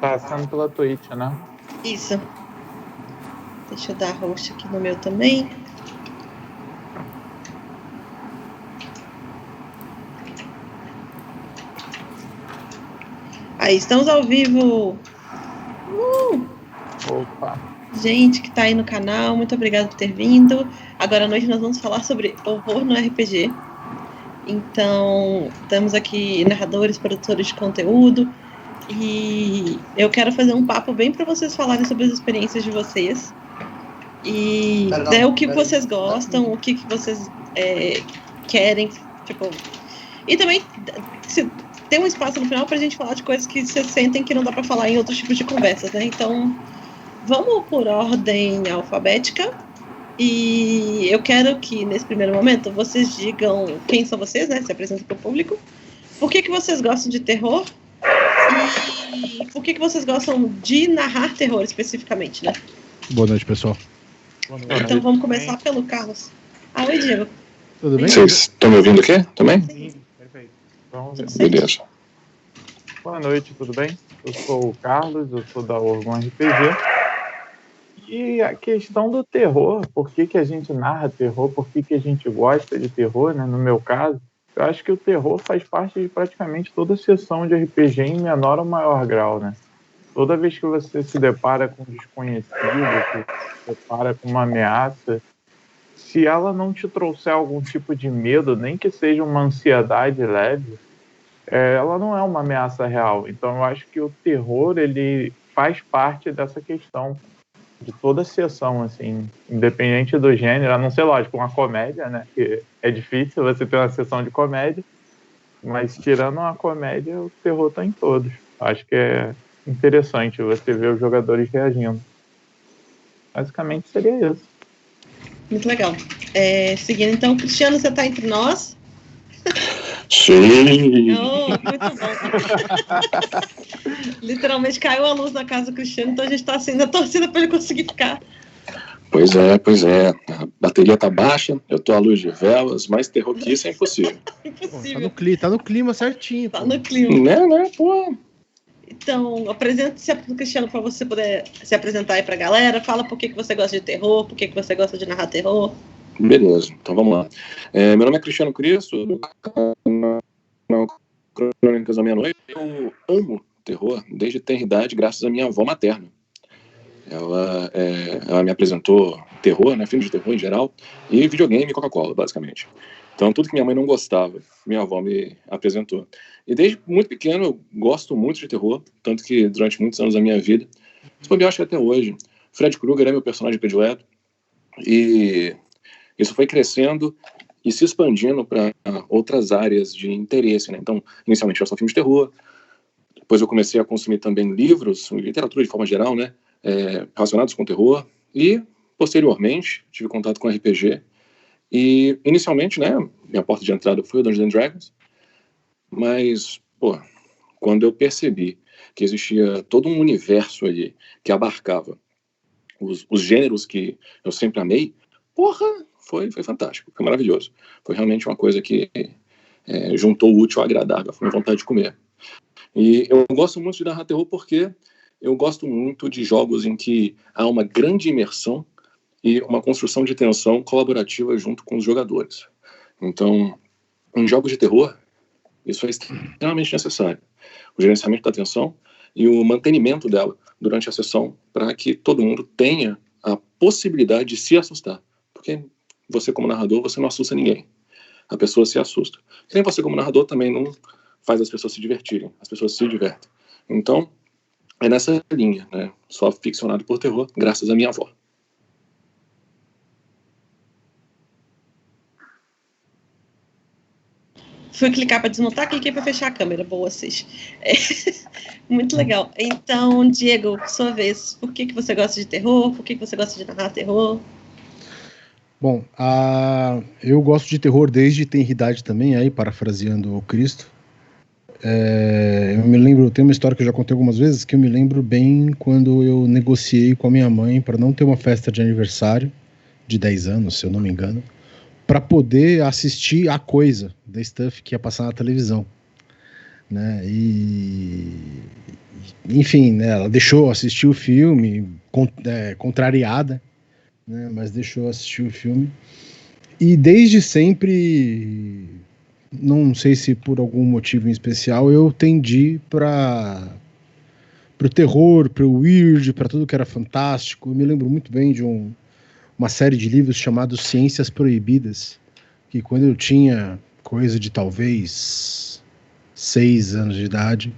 Tá sendo pela Twitch, né? Isso. Deixa eu dar host aqui no meu também. Aí, estamos ao vivo. Opa. Gente que tá aí no canal, muito obrigada por ter vindo. Agora à noite nós vamos falar sobre horror no RPG. Então, temos aqui narradores, produtores de conteúdo. E eu quero fazer um papo bem para vocês falarem sobre as experiências de vocês. E o que vocês gostam, o que vocês querem, tipo... E também tem um espaço no final pra gente falar de coisas que vocês sentem que não dá pra falar em outros tipos de conversas, né? Então, vamos por ordem alfabética. E eu quero que, nesse primeiro momento, vocês digam quem são vocês, né? Se apresentem pro público. Por que vocês gostam de terror? E por que vocês gostam de narrar terror, especificamente, né? Boa noite, pessoal. Então vamos começar pelo Carlos. Oi, Diego. Tudo bem? Vocês estão me ouvindo aqui também? Sim, perfeito. Vamos ver. Beleza. Boa noite, tudo bem? Eu sou o Carlos, eu sou da Orgon RPG. E a questão do terror, por que a gente narra terror, por que a gente gosta de terror, né? No meu caso, eu acho que o terror faz parte de praticamente toda sessão de RPG em menor ou maior grau, né? Toda vez que você se depara com um desconhecido, que se depara com uma ameaça, se ela não te trouxer algum tipo de medo, nem que seja uma ansiedade leve, ela não é uma ameaça real. Então eu acho que o terror, ele faz parte dessa questão de toda sessão, assim, independente do gênero, a não ser, lógico, uma comédia, né? Que é difícil você ter uma sessão de comédia, mas tirando uma comédia, o terror tá em todos. Acho que é interessante você ver os jogadores reagindo. Basicamente seria isso. Muito legal. Seguindo, então, Cristiano, você tá entre nós? Sim! Oh, muito bom. Literalmente caiu a luz na casa do Cristiano, então a gente tá assim na torcida pra ele conseguir ficar. Pois é. A bateria tá baixa, eu tô à luz de velas, mais terror que isso é impossível. Impossível. Tá no clima certinho. Tá no clima. Né, pô. Então, apresente-se pro Cristiano pra você poder se apresentar aí pra galera. Fala por que você gosta de terror, por que você gosta de narrar terror. Beleza, então vamos lá. Meu nome é Cristiano Cristo, Crônicas da Meia-Noite. Eu amo terror desde tenra idade, graças à minha avó materna. Ela me apresentou terror, né, filmes de terror em geral, e videogame e Coca-Cola, basicamente. Então, tudo que minha mãe não gostava, minha avó me apresentou. E desde muito pequeno eu gosto muito de terror, tanto que durante muitos anos da minha vida, eu acho que até hoje, Fred Krueger é meu personagem predileto, e isso foi crescendo e se expandindo para outras áreas de interesse, né? Então, inicialmente era só filmes de terror, depois eu comecei a consumir também livros, literatura de forma geral, né? Relacionados com terror, e posteriormente tive contato com RPG, e inicialmente, né, minha porta de entrada foi o Dungeons & Dragons, mas, quando eu percebi que existia todo um universo ali que abarcava os gêneros que eu sempre amei, foi fantástico, foi maravilhoso. Foi realmente uma coisa que juntou o útil ao agradável, foi uma vontade de comer. E eu gosto muito de narrar terror porque eu gosto muito de jogos em que há uma grande imersão e uma construção de tensão colaborativa junto com os jogadores. Então, em jogos de terror, isso é extremamente necessário. O gerenciamento da tensão e o mantenimento dela durante a sessão para que todo mundo tenha a possibilidade de se assustar. Porque você, como narrador, você não assusta ninguém. A pessoa se assusta. E nem você, como narrador, também não faz as pessoas se divertirem. As pessoas se divertem. Então, é nessa linha, né? Só ficcionado por terror, graças à minha avó. Fui clicar para desmontar, cliquei para fechar a câmera. Boa, vocês. Muito legal. Então, Diego, sua vez, por que você gosta de terror? Por que você gosta de narrar terror? Bom, eu gosto de terror desde tenra idade também, aí, parafraseando o Cristo. Eu me lembro, tem uma história que eu já contei algumas vezes, que eu me lembro bem quando eu negociei com a minha mãe para não ter uma festa de aniversário de 10 anos, se eu não me engano, para poder assistir A Coisa, da Stuff, que ia passar na televisão, né? E enfim, né, ela deixou assistir o filme, contrariada, né, mas deixou assistir o filme. E desde sempre, não sei se por algum motivo em especial, eu tendi para o terror, para o weird, para tudo que era fantástico. Eu me lembro muito bem de uma série de livros chamados Ciências Proibidas, que quando eu tinha coisa de talvez 6 anos de idade,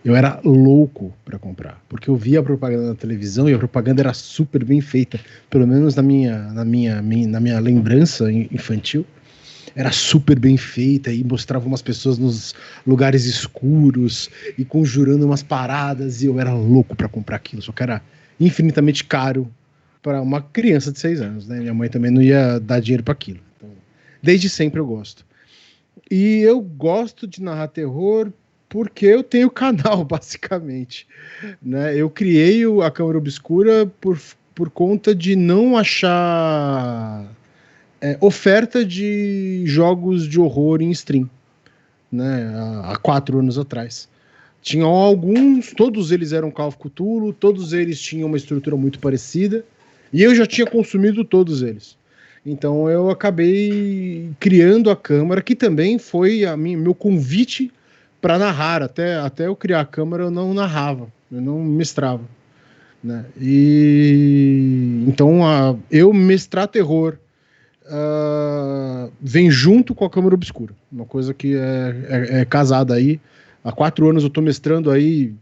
eu era louco para comprar, porque eu via a propaganda na televisão e a propaganda era super bem feita, pelo menos na minha lembrança infantil, era super bem feita e mostrava umas pessoas nos lugares escuros e conjurando umas paradas, e eu era louco para comprar aquilo, só que era infinitamente caro para uma criança de 6 anos, né? Minha mãe também não ia dar dinheiro para aquilo. Então, desde sempre eu gosto. E eu gosto de narrar terror porque eu tenho canal, basicamente, né? Eu criei a Câmara Obscura por conta de não achar oferta de jogos de horror em stream, né? Há 4 anos atrás. Tinham alguns, todos eles eram Call of Cthulhu, todos eles tinham uma estrutura muito parecida, e eu já tinha consumido todos eles. Então eu acabei criando a Câmara, que também foi meu convite para narrar. Até eu criar a Câmara eu não narrava, eu não mestrava, né? E então eu mestrar terror vem junto com a Câmara Obscura, uma coisa que é casada aí. Há 4 anos eu estou mestrando aí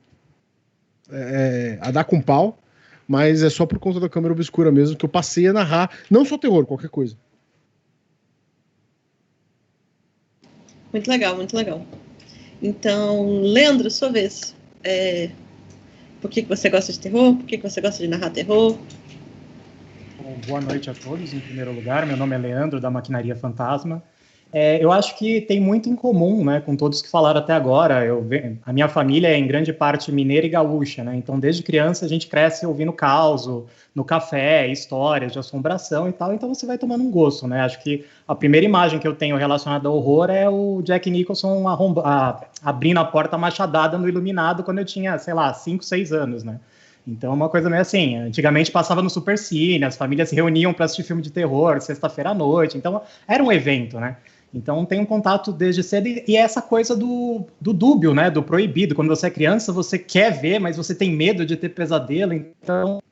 a dar com pau, mas é só por conta da Câmara Obscura mesmo que eu passei a narrar, não só terror, qualquer coisa. Muito legal, muito legal. Então, Leandro, sua vez. Por que você gosta de terror? Por que você gosta de narrar terror? Bom, boa noite a todos, em primeiro lugar. Meu nome é Leandro, da Maquinaria Fantasma. Eu acho que tem muito em comum, né, com todos que falaram até agora. A minha família é em grande parte mineira e gaúcha, né? Então, desde criança, a gente cresce ouvindo causo no café, histórias de assombração e tal. Então, você vai tomando um gosto, né? Acho que a primeira imagem que eu tenho relacionada ao horror é o Jack Nicholson abrindo a porta machadada no Iluminado quando eu tinha, sei lá, 5, 6 anos, né? Então, é uma coisa meio assim, antigamente passava no Supercine, as famílias se reuniam para assistir filme de terror, sexta-feira à noite, então era um evento, né? Então tem um contato desde cedo, e é essa coisa do dúbio, né? Do proibido. Quando você é criança, você quer ver, mas você tem medo de ter pesadelo, então...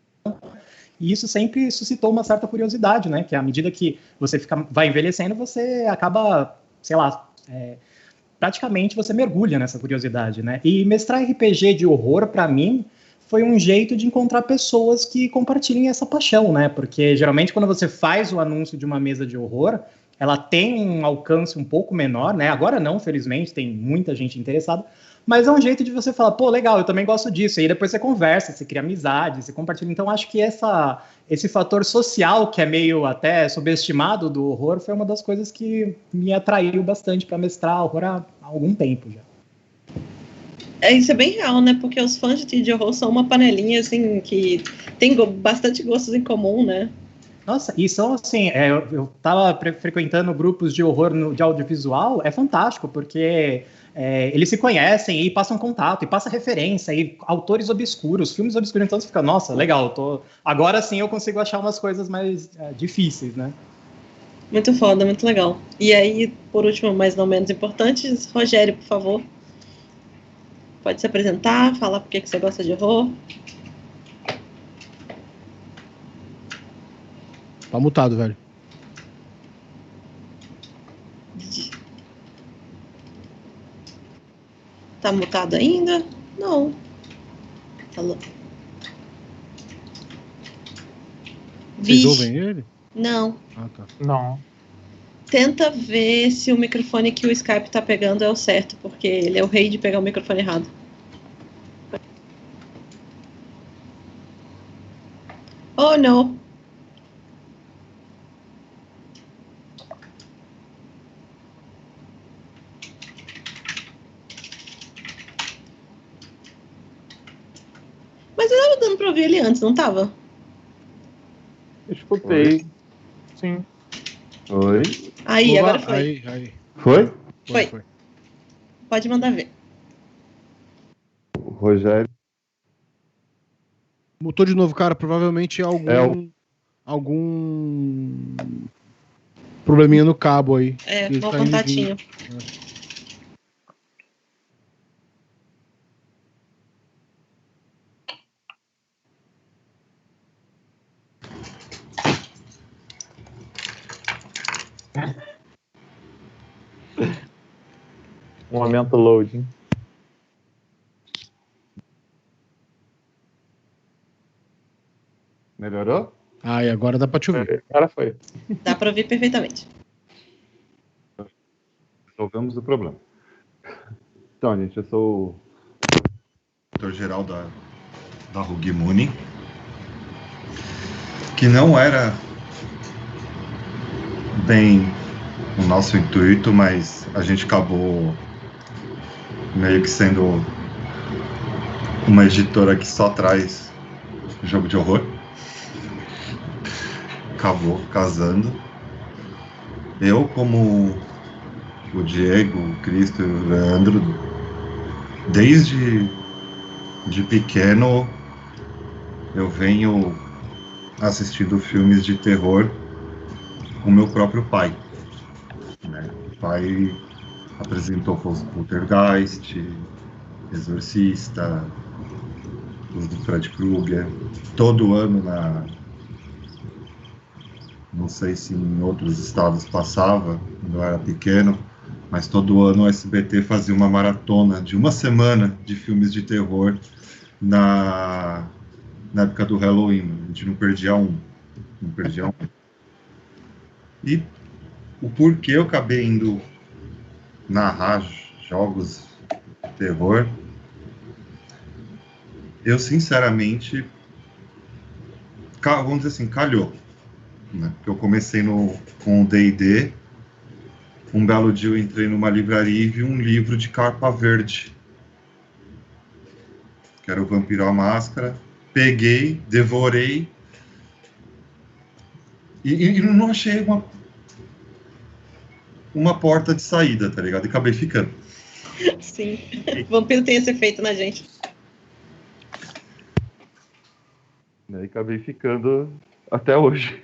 E isso sempre suscitou uma certa curiosidade, né? Que à medida que você vai envelhecendo, você acaba, sei lá... praticamente você mergulha nessa curiosidade, né? E mestrar RPG de horror, para mim, foi um jeito de encontrar pessoas que compartilhem essa paixão, né? Porque geralmente quando você faz o anúncio de uma mesa de horror, ela tem um alcance um pouco menor, né? Agora não, felizmente, tem muita gente interessada, mas é um jeito de você falar, pô, legal, eu também gosto disso. E aí depois você conversa, você cria amizade, você compartilha. Então acho que esse fator social, que é meio até subestimado do horror, foi uma das coisas que me atraiu bastante para mestrar horror há algum tempo já. Isso é bem real, né? Porque os fãs de horror são uma panelinha, assim, que tem bastante gostos em comum, né? Nossa, e são assim, eu tava frequentando grupos de horror de audiovisual, é fantástico, porque eles se conhecem e passam contato, e passa referência, e autores obscuros, filmes obscuros, então você fica, nossa, legal, agora sim eu consigo achar umas coisas mais difíceis, né? Muito foda, muito legal. E aí, por último, mas não menos importante, Rogério, por favor, pode se apresentar, falar por que você gosta de horror. Tá mutado, velho. Tá mutado ainda? Não. Falou. Vocês ouvem ele? Não. Ah, tá. Não. Tenta ver se o microfone que o Skype tá pegando é o certo, porque ele é o rei de pegar o microfone errado. Oh, não. Mas eu tava dando pra ouvir ele antes, não tava? Escutei. Oi. Sim. Oi. Aí, Olá, agora foi. Aí. Foi. Pode mandar ver. O Rogério Mutou de novo, cara. Provavelmente algum probleminha no cabo aí. Mau contatinho. Um momento loading. Melhorou? E agora dá pra te ouvir. Agora foi. Dá pra ouvir perfeitamente. Resolvemos o problema. Então, gente, eu sou o diretor-geral da Hugimuni, que não era bem o nosso intuito, mas a gente acabou meio que sendo uma editora que só traz jogo de horror. Acabou casando. Eu, como o Diego, o Cristo e o Leandro, desde de pequeno eu venho assistindo filmes de terror com meu próprio pai, né? O pai apresentou Poltergeist, Exorcista, os do Fred Krueger, todo ano não sei se em outros estados passava, quando eu era pequeno, mas todo ano o SBT fazia uma maratona de uma semana de filmes de terror na época do Halloween. A gente não perdia um. E o porquê eu acabei indo narrar jogos de terror, eu sinceramente, vamos dizer assim, calhou, né? Porque eu comecei com o D&D. Um belo dia eu entrei numa livraria e vi um livro de capa verde, que era o Vampiro à Máscara. Peguei, devorei e não achei uma porta de saída, tá ligado? E acabei ficando. Sim, o vampiro tem esse efeito na gente. E acabei ficando até hoje.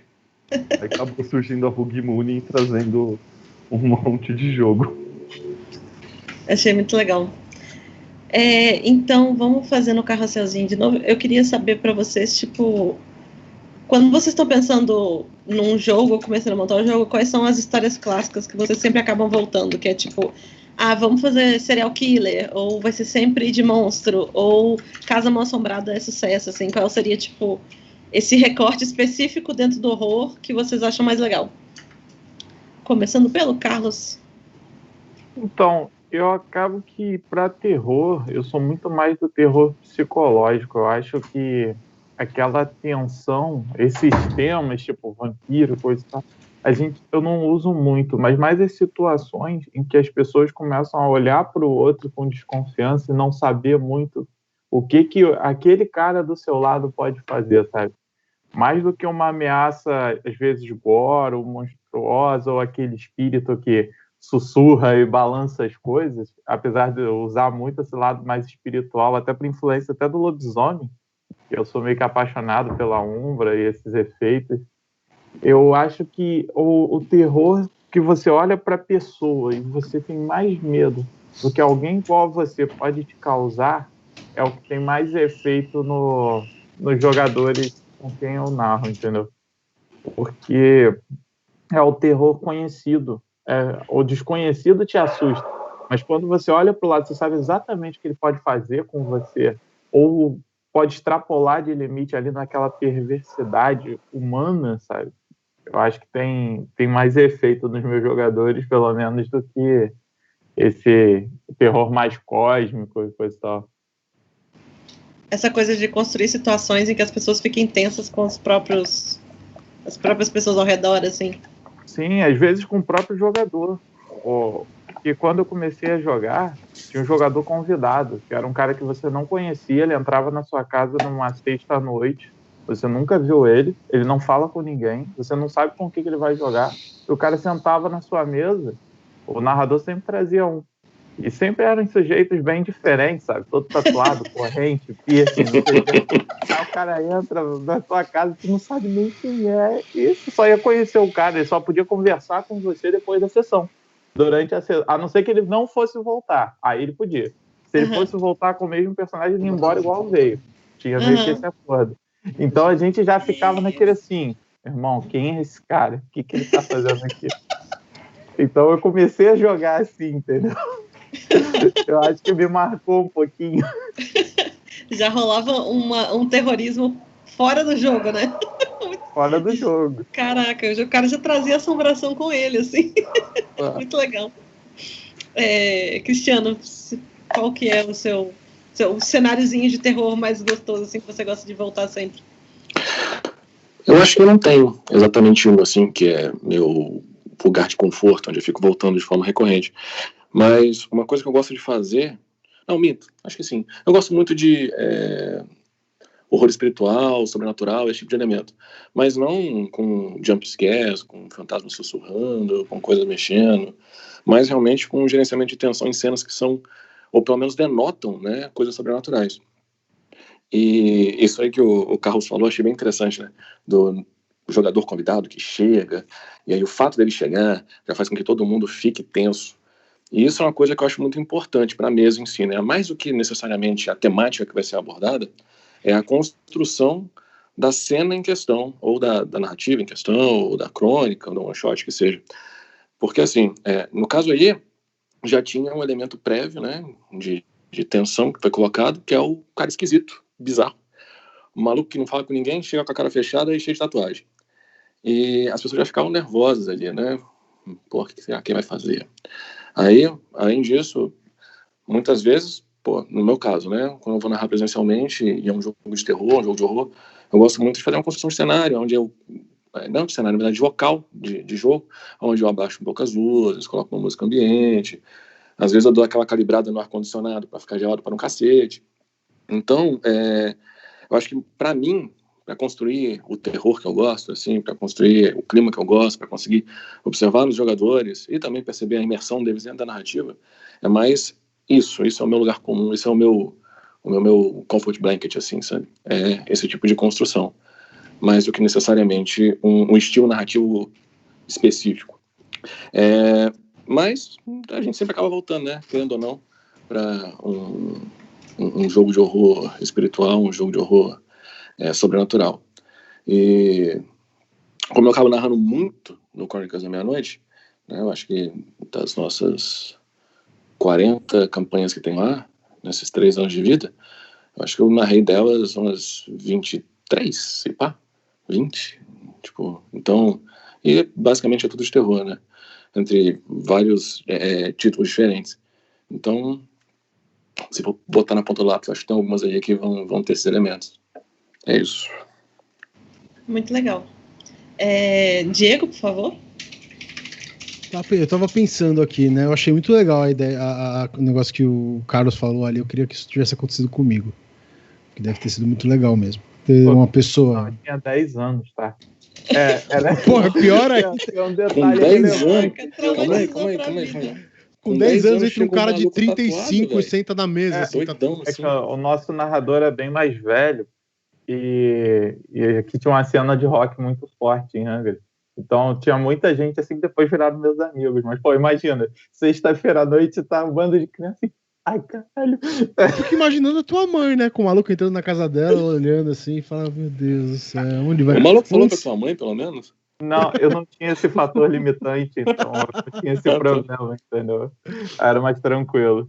Aí acabou surgindo a Hugimuni trazendo um monte de jogo. Achei muito legal. Então, vamos fazer no carrosselzinho de novo. Eu queria saber para vocês, tipo, quando vocês estão pensando num jogo, ou começando a montar um jogo, quais são as histórias clássicas que vocês sempre acabam voltando? Que é tipo, vamos fazer serial killer, ou vai ser sempre de monstro, ou Casa Mal Assombrada é sucesso, assim, qual seria, tipo, esse recorte específico dentro do horror que vocês acham mais legal? Começando pelo Carlos. Então, eu acabo que, para terror, eu sou muito mais do terror psicológico. Eu acho que aquela tensão, esses temas, tipo vampiro, coisa e tal, eu não uso muito, mas mais as situações em que as pessoas começam a olhar para o outro com desconfiança e não saber muito o que aquele cara do seu lado pode fazer, sabe? Mais do que uma ameaça, às vezes, gore ou monstruosa, ou aquele espírito que sussurra e balança as coisas, apesar de eu usar muito esse lado mais espiritual, até por influência até do lobisomem, que eu sou meio que apaixonado pela Umbra e esses efeitos. Eu acho que o terror que você olha para a pessoa e você tem mais medo do que alguém igual a você pode te causar, é o que tem mais efeito nos jogadores com quem eu narro, entendeu? Porque é o terror conhecido. O desconhecido te assusta, mas quando você olha para o lado, você sabe exatamente o que ele pode fazer com você, ou pode extrapolar de limite ali naquela perversidade humana, sabe? Eu acho que tem mais efeito nos meus jogadores, pelo menos, do que esse terror mais cósmico e coisa e tal. Essa coisa de construir situações em que as pessoas fiquem tensas com as próprias pessoas ao redor, assim. Sim, às vezes com o próprio jogador. Porque quando eu comecei a jogar, tinha um jogador convidado, que era um cara que você não conhecia, ele entrava na sua casa numa sexta-noite, você nunca viu ele não fala com ninguém, você não sabe com o que ele vai jogar. E o cara sentava na sua mesa, o narrador sempre trazia um. E sempre eram sujeitos bem diferentes, sabe? Todo tatuado, corrente, piercing, não sei o quê. Aí o cara entra na tua casa e tu não sabe nem quem é. E tu só ia conhecer o cara, ele só podia conversar com você depois da sessão. Durante a sessão. A não ser que ele não fosse voltar. Aí ele podia. Se ele fosse voltar com o mesmo personagem, ele ia embora igual veio. Tinha meio que esse acordo. Então a gente já ficava naquele assim, irmão, quem é esse cara? O que ele tá fazendo aqui? Então eu comecei a jogar assim, entendeu? Eu acho que me marcou um pouquinho. Já rolava um terrorismo fora do jogo, né? Fora do jogo. Caraca, o cara já trazia assombração com ele, assim. Muito legal. Cristiano, qual que é o seu cenáriozinho de terror mais gostoso, assim, que você gosta de voltar sempre? Eu acho que eu não tenho exatamente um, assim, que é meu lugar de conforto, onde eu fico voltando de forma recorrente. Mas uma coisa que eu gosto de fazer... Não, minto, acho que sim. Eu gosto muito de horror espiritual, sobrenatural, esse tipo de elemento. Mas não com jump scares, com fantasmas sussurrando, com coisas mexendo. Mas realmente com um gerenciamento de tensão em cenas que são, ou pelo menos denotam, né, coisas sobrenaturais. E isso aí que o Carlos falou, achei bem interessante, né? Do jogador convidado que chega, e aí o fato dele chegar já faz com que todo mundo fique tenso. E isso é uma coisa que eu acho muito importante para a mesa em si, né? Mais do que necessariamente a temática que vai ser abordada, é a construção da cena em questão, ou da narrativa em questão, ou da crônica, ou do one shot que seja. Porque, assim, no caso aí, já tinha um elemento prévio, né, de tensão que foi colocado, que é o cara esquisito, bizarro. Um maluco que não fala com ninguém, chega com a cara fechada e cheio de tatuagem. E as pessoas já ficavam nervosas ali, né? Pô, o que será que vai fazer? Aí, além disso, muitas vezes, no meu caso, né, quando eu vou narrar presencialmente e é um jogo de terror, um jogo de horror, eu gosto muito de fazer uma construção de cenário, onde eu, não de cenário, na verdade, de local de jogo, onde eu abaixo um pouco as luzes, coloco uma música ambiente, às vezes eu dou aquela calibrada no ar-condicionado para ficar gelado para um cacete. Então, eu acho que, para mim, para construir o terror que eu gosto, assim, para construir o clima que eu gosto, para conseguir observar nos jogadores e também perceber a imersão deles dentro da narrativa, é mais isso é o meu lugar comum, esse é o meu comfort blanket, assim, sabe? É esse tipo de construção, mais do que necessariamente um estilo narrativo específico. Mas a gente sempre acaba voltando, né, querendo ou não, para um jogo de horror espiritual, um jogo de horror sobrenatural. E como eu acabo narrando muito no Crônicas da Meia-Noite, né, eu acho que das nossas 40 campanhas que tem lá, nesses 3 anos de vida, eu acho que eu narrei delas umas 23, sei pá, 20, tipo, então, e basicamente é tudo de terror, né, entre vários títulos diferentes. Então, se for botar na ponta do lápis, acho que tem algumas aí que vão ter esses elementos. É isso. Muito legal. Diego, por favor. Eu tava pensando aqui, né? Eu achei muito legal a ideia, o negócio que o Carlos falou ali. Eu queria que isso tivesse acontecido comigo. Que deve ter sido muito legal mesmo. Ter uma pessoa. Não, eu tinha 10 anos, tá? Porra, pior aí. Um detalhe com 10 anos. Calma aí. Com 10 anos entra um cara um de 35 tatuado, e senta na mesa. Assim, doidão, assim. o nosso narrador é bem mais velho e aqui tinha uma cena de rock muito forte em Hungary. Então tinha muita gente assim que depois viraram meus amigos. Mas, pô, imagina, sexta-feira à noite tá um bando de criança assim, ai, caralho. Eu fico imaginando a tua mãe, né? Com o maluco entrando na casa dela, olhando assim, e falando, meu Deus do céu, onde vai? O maluco falou com a tua mãe, pelo menos? Não, eu não tinha esse fator limitante, então eu não tinha esse problema, entendeu? Era mais tranquilo.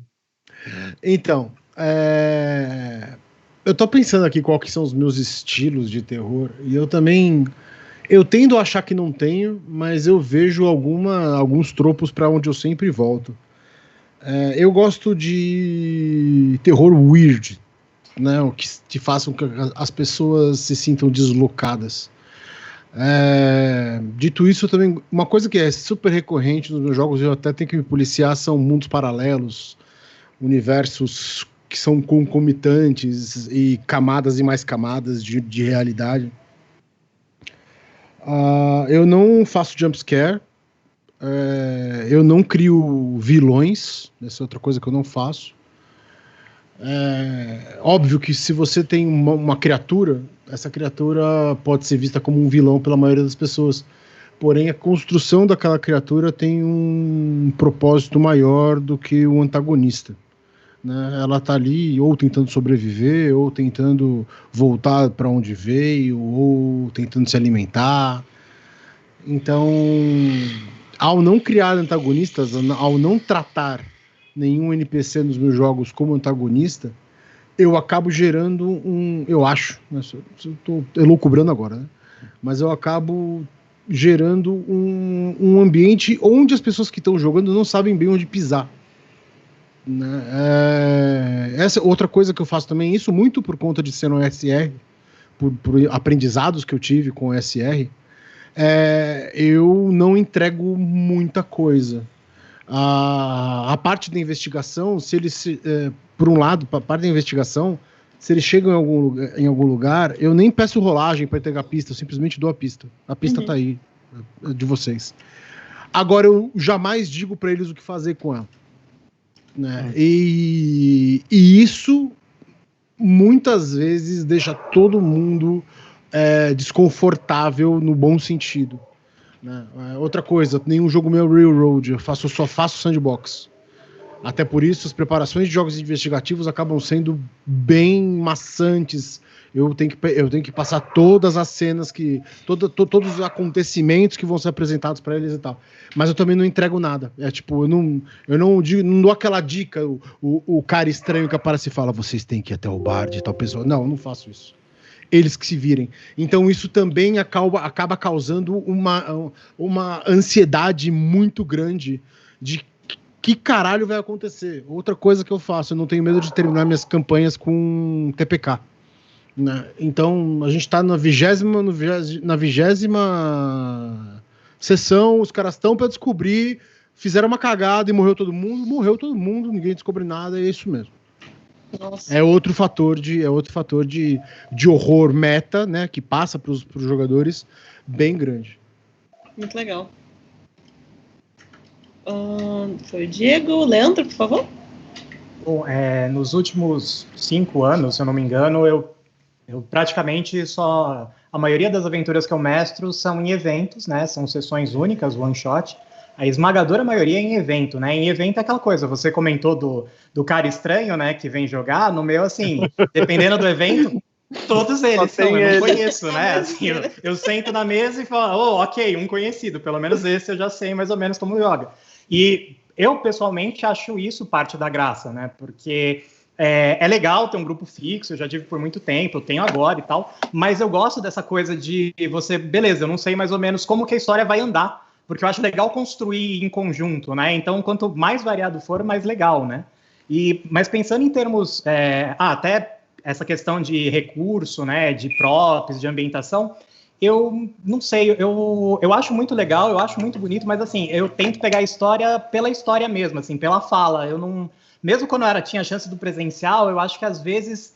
Então, eu tô pensando aqui qual que são os meus estilos de terror, e eu tendo a achar que não tenho, mas eu vejo alguns tropos para onde eu sempre volto. Eu gosto de terror weird, né, o que te façam que as pessoas se sintam deslocadas. Dito isso, também uma coisa que é super recorrente nos meus jogos, eu até tenho que me policiar, são mundos paralelos, universos que são concomitantes e camadas e mais camadas de realidade. Eu não faço jumpscare, Eu não crio vilões, essa é outra coisa que eu não faço. Óbvio que se você tem uma criatura, essa criatura pode ser vista como um vilão pela maioria das pessoas. Porém, a construção daquela criatura tem um propósito maior do que o antagonista, né? Ela tá ali ou tentando sobreviver, ou tentando voltar para onde veio, ou tentando se alimentar. Então, ao não criar antagonistas, ao não tratar nenhum NPC nos meus jogos como antagonista, eu acabo gerando eu acho, né, eu tô elucubrando agora, né? Mas eu acabo gerando um ambiente onde as pessoas que estão jogando não sabem bem onde pisar, né? Essa outra coisa que eu faço também, isso muito por conta de ser um SR, por aprendizados que eu tive com o SR, eu não entrego muita coisa. A parte da investigação, se eles, por um lado, a parte da investigação, se eles chegam em algum lugar, eu nem peço rolagem para entregar a pista, eu simplesmente dou a pista. A pista tá aí, de vocês. Agora, eu jamais digo para eles o que fazer com ela, né? E isso, muitas vezes, deixa todo mundo desconfortável no bom sentido, né? Outra coisa, nenhum jogo meu é Railroad, eu só faço sandbox. Até por isso, as preparações de jogos investigativos acabam sendo bem maçantes. Eu tenho que passar todas as cenas, todos os acontecimentos que vão ser apresentados para eles e tal. Mas eu também não entrego nada. Eu não dou aquela dica, o cara estranho que aparece e fala, vocês têm que ir até o bar de tal pessoa. Não, eu não faço isso. Eles que se virem. Então isso também acaba causando uma ansiedade muito grande de que caralho vai acontecer. Outra coisa que eu faço, eu não tenho medo de terminar minhas campanhas com TPK, né? Então a gente tá na 20ª sessão, os caras estão para descobrir, fizeram uma cagada e morreu todo mundo, ninguém descobre nada, é isso mesmo. Nossa. É outro fator de horror meta, né, que passa para os jogadores, bem grande. Muito legal. Foi o Diego. Leandro, por favor. Bom, nos últimos 5 anos, se eu não me engano, eu praticamente só... A maioria das aventuras que eu mestro são em eventos, né? São sessões únicas, one shot. A esmagadora maioria é em evento, né? Em evento é aquela coisa, você comentou do cara estranho, né, que vem jogar. No meu, assim, dependendo do evento, todos eles são, eu não conheço, né? Assim, eu sento na mesa e falo, ok, um conhecido, pelo menos esse eu já sei mais ou menos como joga. E eu, pessoalmente, acho isso parte da graça, né? Porque é legal ter um grupo fixo, eu já tive por muito tempo, eu tenho agora e tal, mas eu gosto dessa coisa de você, beleza, eu não sei mais ou menos como que a história vai andar, porque eu acho legal construir em conjunto, né? Então, quanto mais variado for, mais legal, né? Mas pensando em termos, até essa questão de recurso, né, de props, de ambientação, eu não sei, eu acho muito legal, eu acho muito bonito, mas assim, eu tento pegar a história pela história mesmo, assim, pela fala. Eu não, mesmo quando tinha a chance do presencial, eu acho que às vezes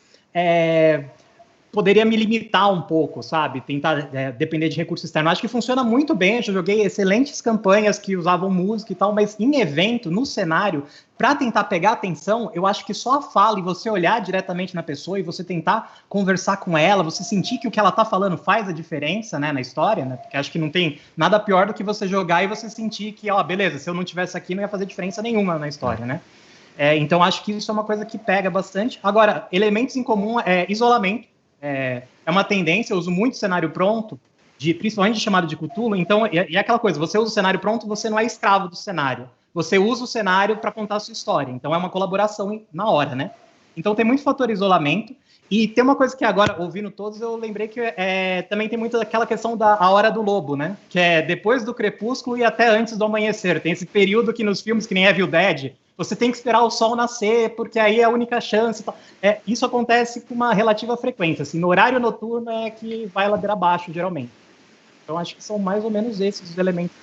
poderia me limitar um pouco, sabe? Tentar depender de recurso externo. Acho que funciona muito bem, eu já joguei excelentes campanhas que usavam música e tal, mas em evento, no cenário, para tentar pegar atenção, eu acho que só a fala e você olhar diretamente na pessoa e você tentar conversar com ela, você sentir que o que ela tá falando faz a diferença, né, na história, né? Porque acho que não tem nada pior do que você jogar e você sentir que, beleza, se eu não tivesse aqui não ia fazer diferença nenhuma na história, né? Então acho que isso é uma coisa que pega bastante. Agora, elementos em comum isolamento. É uma tendência, eu uso muito cenário pronto, principalmente de chamada de Cthulhu, então, é aquela coisa, você usa o cenário pronto, você não é escravo do cenário, você usa o cenário para contar a sua história, então é uma colaboração na hora, né? Então tem muito fator isolamento, e tem uma coisa que agora, ouvindo todos, eu lembrei que também tem muito aquela questão da hora do lobo, né? Que é depois do crepúsculo e até antes do amanhecer, tem esse período que nos filmes, que nem Evil Dead, você tem que esperar o sol nascer, porque aí é a única chance. Isso acontece com uma relativa frequência. Assim, no horário noturno é que vai ladeira abaixo, geralmente. Então, acho que são mais ou menos esses os elementos.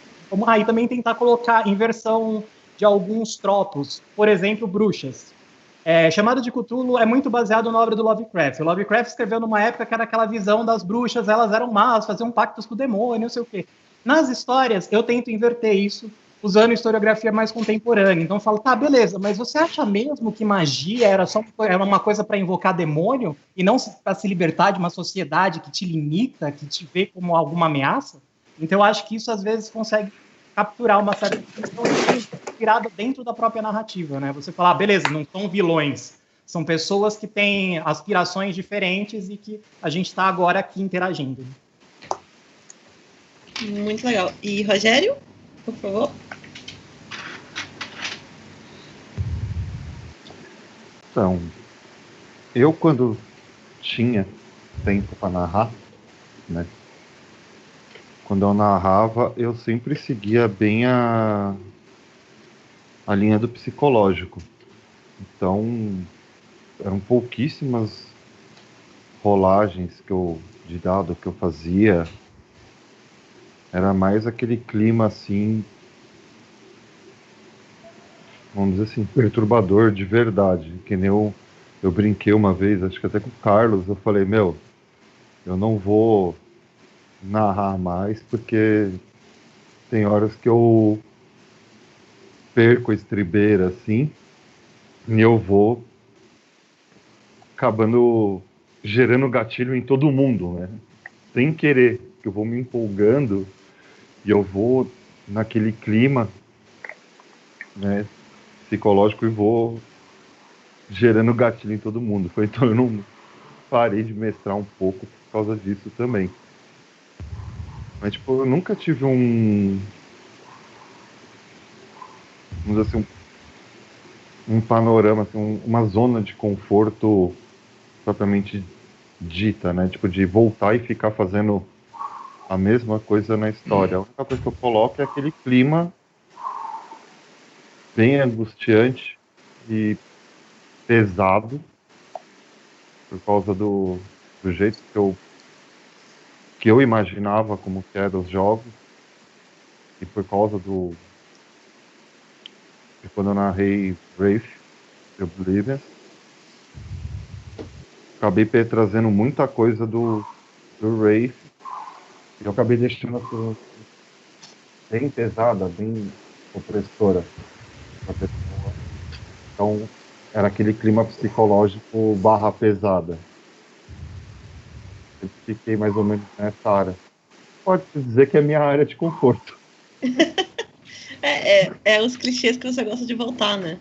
E também tentar colocar inversão de alguns tropos. Por exemplo, bruxas. Chamada de Cthulhu é muito baseado na obra do Lovecraft. O Lovecraft escreveu numa época que era aquela visão das bruxas, elas eram más, faziam pactos com o demônio, não sei o quê. Nas histórias, eu tento inverter isso. usando historiografia mais contemporânea. Então eu falo, tá, beleza, mas você acha mesmo que magia era uma coisa para invocar demônio e não para se libertar de uma sociedade que te limita, que te vê como alguma ameaça? Então eu acho que isso às vezes consegue capturar uma certa questão inspirada dentro da própria narrativa, né? Você falar, beleza, não são vilões, são pessoas que têm aspirações diferentes e que a gente está agora aqui interagindo. Muito legal. E Rogério, por favor? Então, eu quando tinha tempo para narrar, né? Quando eu narrava, eu sempre seguia bem a linha do psicológico. Então, eram pouquíssimas rolagens de dado que eu fazia. Era mais aquele clima assim, vamos dizer assim, perturbador de verdade. Que nem eu brinquei uma vez, acho que até com o Carlos, eu falei, eu não vou narrar mais, porque tem horas que eu perco a estribeira, assim, e eu vou acabando gerando gatilho em todo mundo, né? Sem querer, que eu vou me empolgando e eu vou naquele clima, né, psicológico, e vou gerando gatilho em todo mundo. Então eu não parei de mestrar um pouco por causa disso também. Mas, tipo, eu nunca tive vamos dizer assim, um panorama, assim, uma zona de conforto propriamente dita, né? Tipo, de voltar e ficar fazendo a mesma coisa na história. A única coisa que eu coloco é aquele clima bem angustiante e pesado, por causa do jeito que eu imaginava como que eram os jogos, e por causa de quando eu narrei Wraith de Oblivion, acabei trazendo muita coisa do Wraith, e eu acabei deixando a coisa bem pesada, bem opressora pra pessoa. Então era aquele clima psicológico / pesada. Eu fiquei mais ou menos nessa área. Pode-se dizer que é a minha área de conforto. É os clichês que você gosta de voltar, né?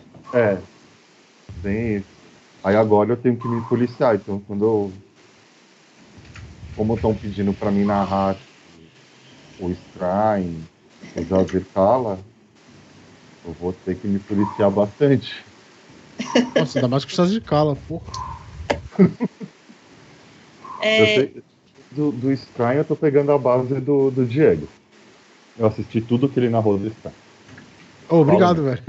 Bem isso. Aí agora eu tenho que me policiar. Então, como estão pedindo para mim narrar o Strain, o Jazir Kala, eu vou ter que me policiar bastante. Nossa, ainda mais com o Jazir Kala, porra. Eu sei, do Strain eu tô pegando a base do Diego. Eu assisti tudo que ele narrou do Strain. Oh, obrigado, velho.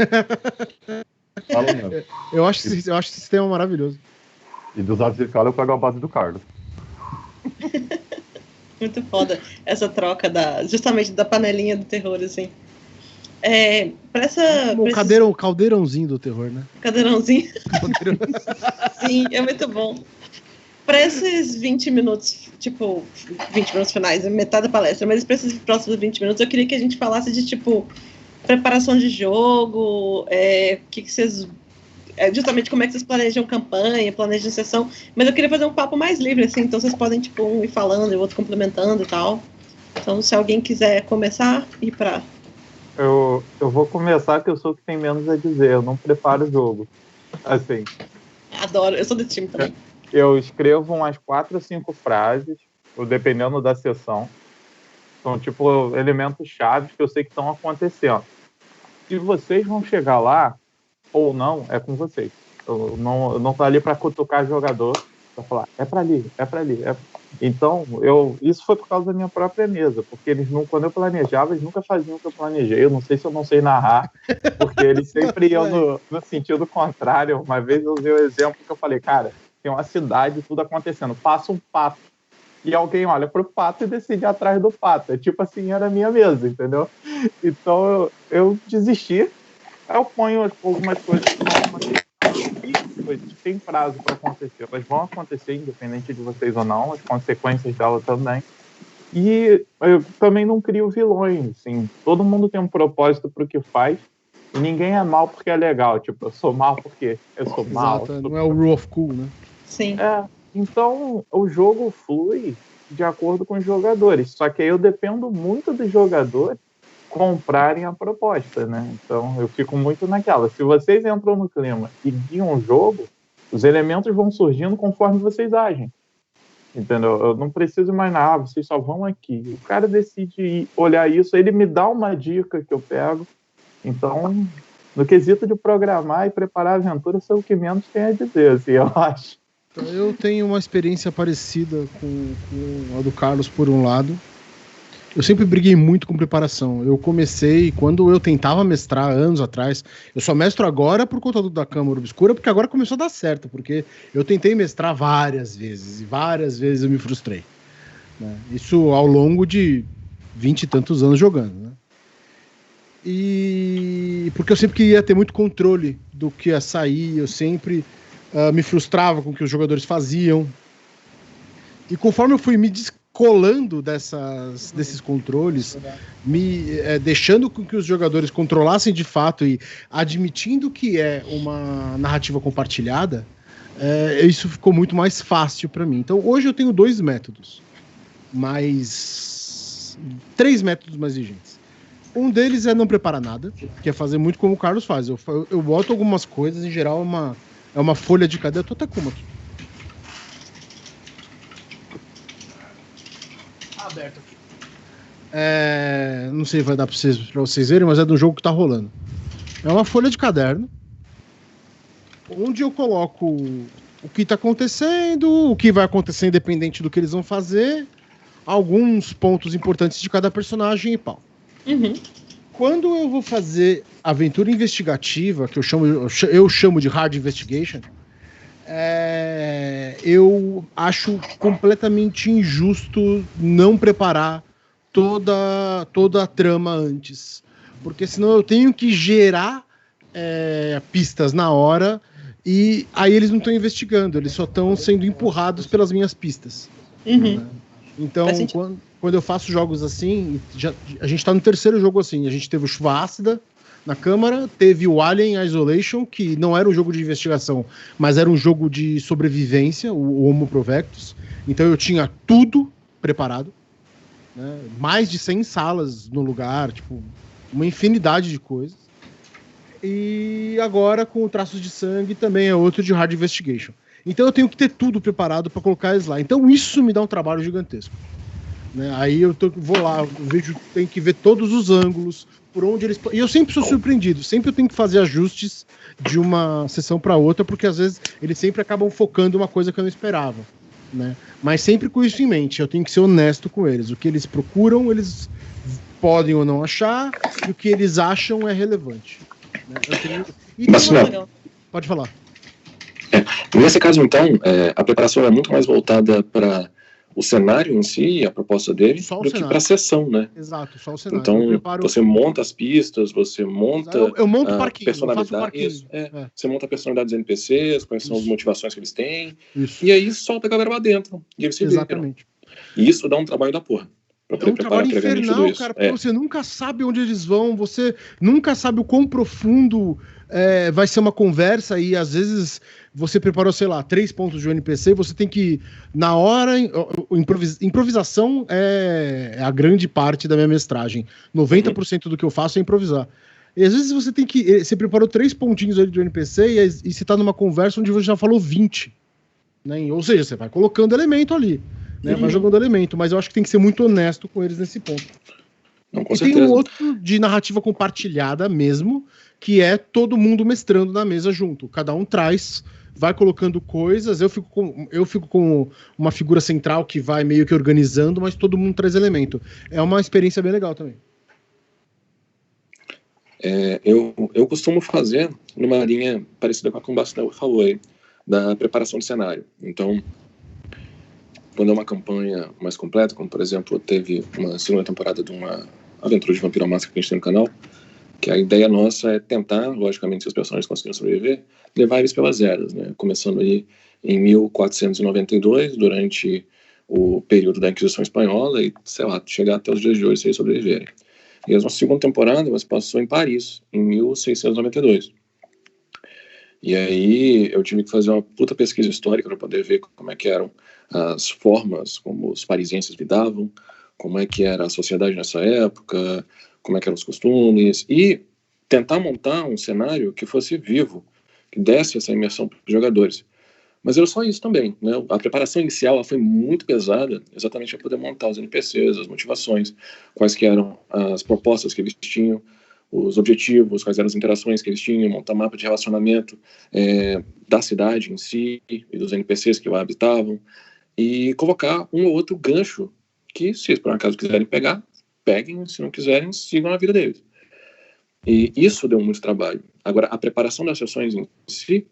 Fala mesmo. Eu acho esse sistema maravilhoso. E do Jazir Kala eu pego a base do Carlos. Muito foda essa troca justamente da panelinha do terror, assim. O caldeirãozinho do terror, né? Caldeirãozinho. Sim, é muito bom. Para esses 20 minutos, tipo, 20 minutos finais, metade da palestra, mas para esses próximos 20 minutos, eu queria que a gente falasse de, tipo, preparação de jogo, que vocês... justamente como é que vocês planejam campanha, planejam sessão, mas eu queria fazer um papo mais livre, assim, então vocês podem, tipo, um ir falando e o outro complementando e tal. Então, se alguém quiser começar, ir pra... Eu vou começar, que eu sou o que tem menos a dizer, eu não preparo o jogo. Assim. Adoro, eu sou desse time também. Eu escrevo umas 4 ou 5 frases, dependendo da sessão. São, tipo, elementos chaves que eu sei que estão acontecendo. Se vocês vão chegar lá, ou não, é com vocês. Eu não tô ali para cutucar jogador, para falar, é para ali. Então, isso foi por causa da minha própria mesa, porque eles quando eu planejava, eles nunca faziam o que eu planejei. Eu não sei se eu não sei narrar, porque eles sempre iam no sentido contrário. Uma vez eu usei o exemplo que eu falei, cara, tem uma cidade, tudo acontecendo, passa um pato, e alguém olha pro pato e decide ir atrás do pato. É tipo assim, era a minha mesa, entendeu? Então, eu desisti. Eu ponho algumas coisas que vão acontecer. Tem prazo para acontecer. Elas vão acontecer, independente de vocês ou não. As consequências dela também. E eu também não crio vilões, assim. Todo mundo tem um propósito pro que faz. E ninguém é mal porque é legal. Tipo, eu sou mal porque eu sou mal. Exato, não é o rule of cool, né? Sim. Então, o jogo flui de acordo com os jogadores. Só que aí eu dependo muito dos jogadores comprarem a proposta, né? Então, eu fico muito naquela. Se vocês entram no clima e guiam o jogo, os elementos vão surgindo conforme vocês agem. Entendeu? Eu não preciso mais nada, vocês só vão aqui. O cara decide olhar isso, ele me dá uma dica que eu pego. Então, no quesito de programar e preparar a aventura, sou o que menos tem a dizer, assim, eu acho. Eu tenho uma experiência parecida com a do Carlos, por um lado. Eu sempre briguei muito com preparação. Eu comecei, quando eu tentava mestrar anos atrás, eu só mestro agora por conta da Câmara Obscura, porque agora começou a dar certo, porque eu tentei mestrar várias vezes, e várias vezes eu me frustrei. Né? Isso ao longo de 20 e tantos anos jogando. Né? E porque eu sempre queria ter muito controle do que ia sair, eu sempre me frustrava com o que os jogadores faziam. E conforme eu fui me colando desses controles, deixando com que os jogadores controlassem de fato e admitindo que é uma narrativa compartilhada, isso ficou muito mais fácil para mim. Então hoje eu tenho 2 métodos, mas 3 métodos mais vigentes. Um deles é não preparar nada, que é fazer muito como o Carlos faz. Eu boto algumas coisas, em geral é uma folha de caderno. Eu tô até com uma aqui. Aberto aqui. Não sei se vai dar pra vocês verem, mas é de um jogo que tá rolando. É uma folha de caderno onde eu coloco o que tá acontecendo, o que vai acontecer independente do que eles vão fazer, alguns pontos importantes de cada personagem e pau. Uhum. Quando eu vou fazer aventura investigativa, que eu chamo de hard investigation, eu acho completamente injusto não preparar toda a trama antes, porque senão eu tenho que gerar pistas na hora e aí eles não estão investigando, eles só estão sendo empurrados pelas minhas pistas. Uhum. Então, quando eu faço jogos assim, a gente tá no 3º jogo assim, a gente teve o Chuva Ácida na Câmara, teve o Alien Isolation, que não era um jogo de investigação, mas era um jogo de sobrevivência, o Homo Provectus. Então eu tinha tudo preparado, né? Mais de 100 salas no lugar, tipo, uma infinidade de coisas. E agora com o Traços de Sangue também é outro de Hard Investigation. Então eu tenho que ter tudo preparado para colocar eles lá. Então isso me dá um trabalho gigantesco. Né? Aí eu vou lá, tenho que ver todos os ângulos, por onde eles... E eu sempre sou surpreendido, sempre eu tenho que fazer ajustes de uma sessão para outra, porque às vezes eles sempre acabam focando uma coisa que eu não esperava. Né? Mas sempre com isso em mente, eu tenho que ser honesto com eles. O que eles procuram, eles podem ou não achar, e o que eles acham é relevante. Né? Pode falar. Nesse caso, então, a preparação é muito mais voltada para o cenário em si, a proposta dele, do que para a sessão, né? Exato, só o cenário. Então, você monta as pistas, você monta eu monto personalidades. Você monta a personalidade dos NPCs, quais são as motivações que eles têm. Isso. E aí solta a galera lá dentro. E eles se Exatamente. E isso dá um trabalho da porra. É um trabalho infernal, cara, porque você nunca sabe onde eles vão, você nunca sabe o quão profundo vai ser uma conversa, e às vezes você preparou, sei lá, 3 pontos de um NPC, você tem que, na hora, improvisação é a grande parte da minha mestragem. 90% do que eu faço é improvisar. E às vezes você preparou 3 pontinhos ali do NPC e você tá numa conversa onde você já falou 20. Né? Ou seja, você vai colocando elemento ali. Né, vai jogando elemento, mas eu acho que tem que ser muito honesto com eles nesse ponto. Não, com e certeza. Tem um outro de narrativa compartilhada mesmo, que é todo mundo mestrando na mesa junto. Cada um vai colocando coisas, eu fico com uma figura central que vai meio que organizando, mas todo mundo traz elemento. É uma experiência bem legal também. Eu costumo fazer numa linha parecida com a que o Bastel falou aí, da preparação de cenário. Então, quando é uma campanha mais completa, como por exemplo teve uma 2ª temporada de uma aventura de Vampiro à Máscara que a gente tem no canal, que a ideia nossa é tentar, logicamente, se os personagens conseguirem sobreviver, levar eles pelas eras, né? Começando aí em 1492, durante o período da Inquisição Espanhola e, sei lá, chegar até os dias de hoje, se eles sobreviverem. E a nossa segunda temporada se passou em Paris, em 1692. E aí eu tive que fazer uma puta pesquisa histórica para poder ver como é que eram as formas como os parisienses lidavam, como é que era a sociedade nessa época, como é que eram os costumes, e tentar montar um cenário que fosse vivo, que desse essa imersão para os jogadores. Mas era só isso também, né? A preparação inicial ela foi muito pesada, exatamente para poder montar os NPCs, as motivações, quais que eram as propostas que eles tinham, os objetivos, quais eram as interações que eles tinham, montar mapa de relacionamento da cidade em si e dos NPCs que lá habitavam, e colocar um ou outro gancho que, se eles por acaso quiserem pegar, peguem, se não quiserem, sigam a vida deles. E isso deu muito trabalho. Agora, a preparação das sessões em si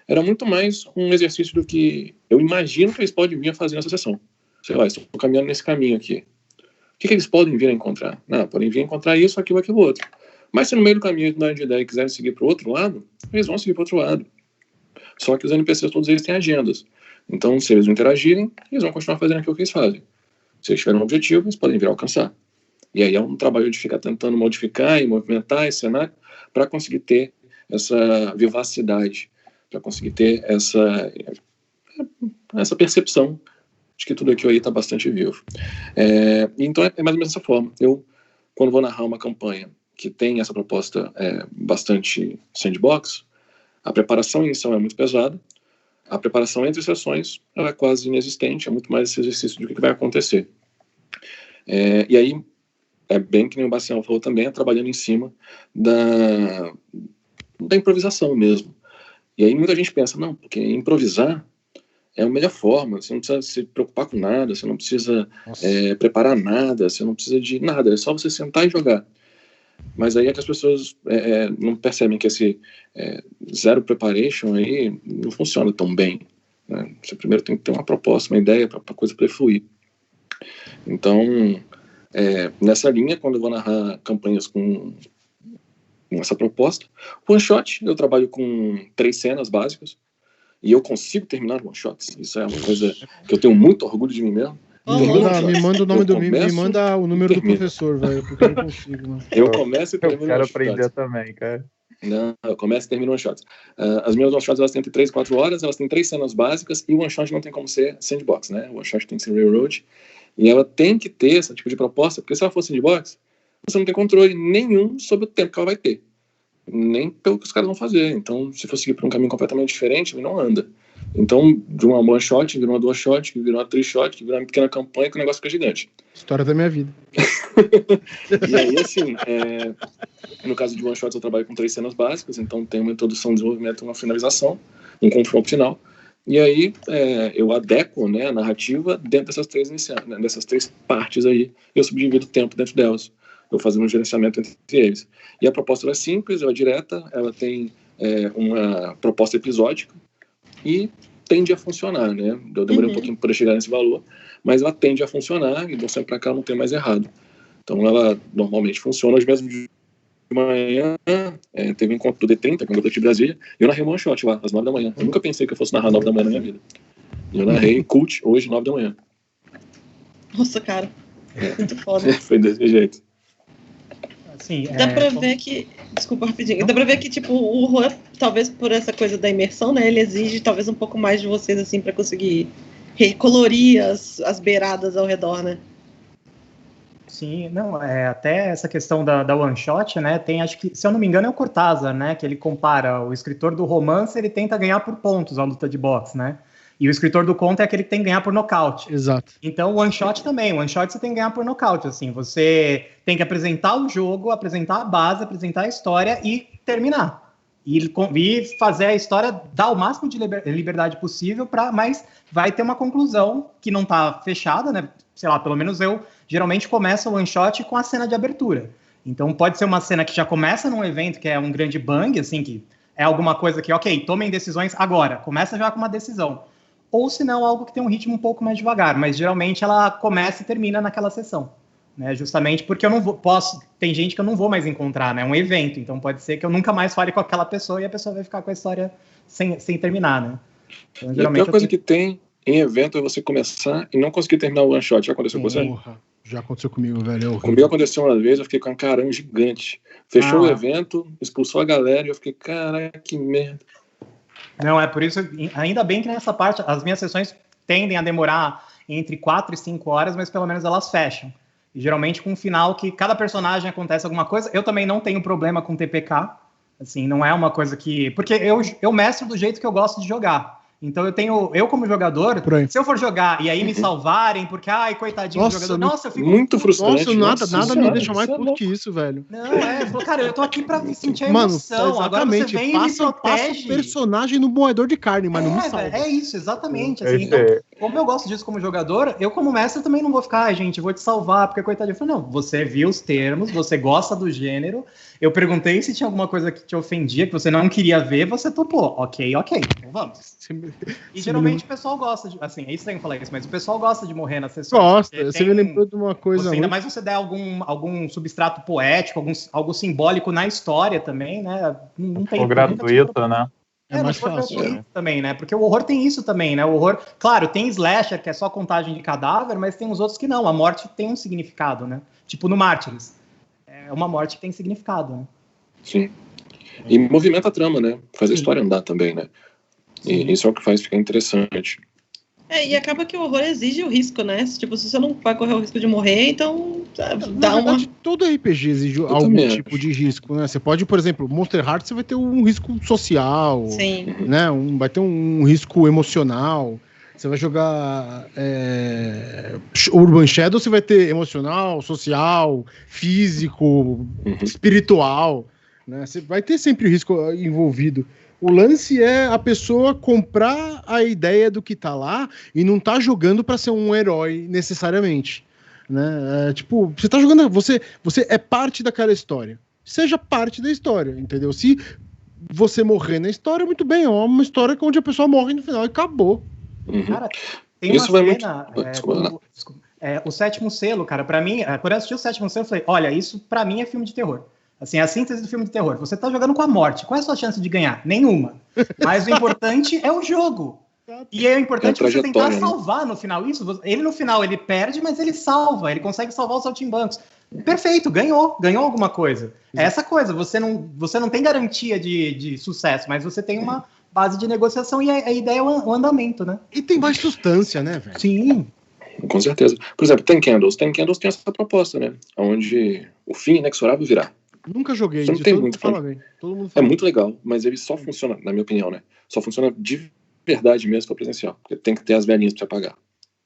era muito mais um exercício do que eu imagino que eles podem vir a fazer nessa sessão. Sei lá, estou caminhando nesse caminho aqui. O que eles podem vir a encontrar? Não, podem vir a encontrar isso, aquilo, aquilo outro. Mas se no meio do caminho eles mudarem de ideia e quiserem seguir para o outro lado, eles vão seguir para o outro lado. Só que os NPCs, todos eles têm agendas. Então, se eles não interagirem, eles vão continuar fazendo aquilo que eles fazem. Se eles tiverem um objetivo, eles podem vir a alcançar. E aí é um trabalho de ficar tentando modificar e movimentar esse cenário para conseguir ter essa vivacidade, para conseguir ter essa percepção de que tudo aquilo aí está bastante vivo. Então é mais ou menos dessa forma. Eu, quando vou narrar uma campanha que tem essa proposta bastante sandbox, a preparação inicial é muito pesada, a preparação entre sessões ela é quase inexistente, é muito mais esse exercício de o que vai acontecer. E aí, é bem que nem o Bastião falou também, trabalhando em cima da improvisação mesmo. E aí muita gente pensa, não, porque improvisar é a melhor forma, você não precisa se preocupar com nada, você não precisa preparar nada, você não precisa de nada, é só você sentar e jogar. Mas aí é que as pessoas não percebem que esse zero preparation aí não funciona tão bem, né? Você primeiro tem que ter uma proposta, uma ideia para a coisa poder fluir. Então, nessa linha, quando eu vou narrar campanhas com essa proposta, one shot, eu trabalho com 3 cenas básicas e eu consigo terminar one shots. Isso é uma coisa que eu tenho muito orgulho de mim mesmo. Me manda o nome me manda o número do professor, velho, porque eu não consigo, mano. Eu começo e termino. Eu quero aprender também, cara. Não, eu começo e termino one shots. As minhas one shots elas têm entre 3 e 4 horas, elas têm 3 cenas básicas e o one shot não tem como ser sandbox, né? O one shot tem que ser railroad e ela tem que ter esse tipo de proposta, porque se ela for sandbox, você não tem controle nenhum sobre o tempo que ela vai ter, nem pelo que os caras vão fazer. Então, se for seguir por um caminho completamente diferente, ele não anda. Então, de uma one shot, virou uma duas shot, que virou uma 3 shot, que virou uma pequena campanha, que o negócio fica gigante. História da minha vida. E aí, assim, no caso de one shots, eu trabalho com 3 cenas básicas, então tem uma introdução, um desenvolvimento, uma finalização, um confronto final. E aí, eu adequo, né, a narrativa dentro dessas 3 iniciais, né, dessas 3 partes aí, e eu subdivido o tempo dentro delas. Eu fazendo um gerenciamento entre eles. E a proposta ela é simples, ela é direta, ela tem uma proposta episódica e tende a funcionar, né? Eu demorei um pouquinho para chegar nesse valor, mas ela tende a funcionar e de um tempo para cá não tem mais errado. Então ela normalmente funciona. Hoje mesmo de manhã teve um encontro do D30, que é um grupo de Brasília, e eu narrei um one shot lá, às 9 da manhã. Eu nunca pensei que eu fosse narrar 9 da manhã na minha vida. E eu narrei Cult hoje, 9 da manhã. Nossa, cara. Muito foda. Foi desse jeito. Assim, dá pra ver que... Desculpa, rapidinho. Dá pra ver que, tipo, o horror, talvez por essa coisa da imersão, né? Ele exige, talvez, um pouco mais de vocês, assim, pra conseguir recolorir as beiradas ao redor, né? Sim, não, até essa questão da one shot, né? Tem, acho que, se eu não me engano, é o Cortázar, né? Que ele compara o escritor do romance, ele tenta ganhar por pontos a luta de boxe, né? E o escritor do conto é aquele que tem que ganhar por nocaute. Exato. Então, o one shot também. O one shot você tem que ganhar por nocaute, assim. Você tem que apresentar o jogo, apresentar a base, apresentar a história e terminar. E fazer a história dar o máximo de liberdade possível, mas vai ter uma conclusão que não está fechada, né? Sei lá, pelo menos eu geralmente começo o one shot com a cena de abertura. Então, pode ser uma cena que já começa num evento que é um grande bang, assim, que é alguma coisa que, ok, tomem decisões agora. Começa já com uma decisão. Ou se não, algo que tem um ritmo um pouco mais devagar, mas geralmente ela começa e termina naquela sessão, né? Justamente porque eu não tem gente que eu não vou mais encontrar, né? É um evento, então pode ser que eu nunca mais fale com aquela pessoa e a pessoa vai ficar com a história sem terminar, né? Então, geralmente, e a pior coisa que tem em evento é você começar e não conseguir terminar o one shot. Já aconteceu com você? Já aconteceu comigo, velho. Comigo aconteceu uma vez, eu fiquei com um caramba gigante. Fechou o evento, expulsou a galera e eu fiquei, caraca, que merda. Não, é por isso, ainda bem que nessa parte, as minhas sessões tendem a demorar entre 4 e 5 horas, mas pelo menos elas fecham. E geralmente com um final que cada personagem acontece alguma coisa. Eu também não tenho problema com TPK, assim, não é uma coisa que... Porque eu mestro do jeito que eu gosto de jogar. Então eu como jogador, se eu for jogar e aí me salvarem, porque, ai, coitadinho do jogador, nossa, eu fico muito frustrante. Nossa, nada me deixa mais puto que isso, velho. Não, cara, eu tô aqui pra sentir a emoção. Mano, agora você vem e me protege. Passa o personagem no moedor de carne, mas não me salva. É isso, exatamente. Assim, então, como eu gosto disso como jogador, eu como mestre também não vou ficar, gente, vou te salvar, porque coitadinho. Eu falei, não, você viu os termos, você gosta do gênero, eu perguntei se tinha alguma coisa que te ofendia, que você não queria ver, você topou. Ok, então vamos. E geralmente o pessoal gosta de, assim, é estranho falar isso, mas o pessoal gosta de morrer nas sessões. Gosta, você me lembrou de uma coisa. Ainda mais você der algum substrato poético, algo simbólico na história também, né? Não tem. Ou gratuito, né? É mais fácil. Também, né? Porque o horror tem isso também, né? O horror, claro, tem slasher, que é só contagem de cadáver, mas tem os outros que não. A morte tem um significado, né? Tipo no Mártires. É uma morte que tem significado, né? Sim. E movimenta a trama, né? Faz a história andar também, né? E isso é o que faz ficar interessante. E acaba que o horror exige o risco, né? Tipo, se você não vai correr o risco de morrer, então dá uma... Todo RPG exige algum tipo de risco, né? Você pode, por exemplo, Monster Hearts, você vai ter um risco social, né? Vai ter um risco emocional. Você vai jogar Urban Shadow, você vai ter emocional, social, físico, espiritual, né? Você vai ter sempre o risco envolvido. O lance é a pessoa comprar a ideia do que tá lá e não tá jogando para ser um herói necessariamente, né? Tipo, você tá jogando, você é parte daquela história. Seja parte da história, entendeu? Se você morrer na história, muito bem, é uma história onde a pessoa morre no final e acabou. Cara, tem uma cena, o Sétimo Selo, cara, pra mim, quando eu assisti o Sétimo Selo, eu falei, olha, isso pra mim é filme de terror. Assim, a síntese do filme de terror. Você tá jogando com a morte. Qual é a sua chance de ganhar? Nenhuma. Mas o importante é o jogo. E é importante você tentar salvar no final. Ele no final ele perde, mas ele salva. Ele consegue salvar os saltimbancos. Perfeito, ganhou alguma coisa. É essa coisa, você não tem garantia de sucesso, mas você tem uma base de negociação e a ideia é o andamento, né? E tem mais substância, né, velho? Sim. Com certeza. Por exemplo, Ten Candles. Ten Candles tem essa proposta, né? Onde o fim inexorável virá. Nunca joguei isso, todo mundo fala bem. É muito legal, mas ele só funciona, na minha opinião, né? Só funciona de verdade mesmo para presencial. Porque tem que ter as velhinhas para apagar.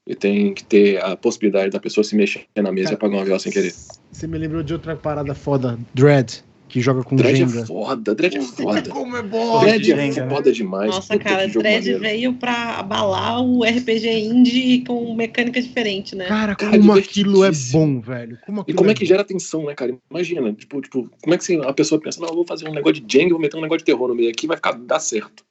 E tem que ter a possibilidade da pessoa se mexer na mesa e apagar uma vela sem querer. Você me lembrou de outra parada foda, Dread, que joga com Dread Jenga. Dread é foda. Como é bom! Dread é foda demais. Nossa, cara, Dread veio pra abalar o RPG indie com mecânica diferente, né? Cara, como aquilo é bom, velho. Como é que gera tensão, né, cara? Imagina, tipo, como é que a pessoa pensa, não, eu vou fazer um negócio de Jenga, vou meter um negócio de terror no meio aqui, vai dar certo.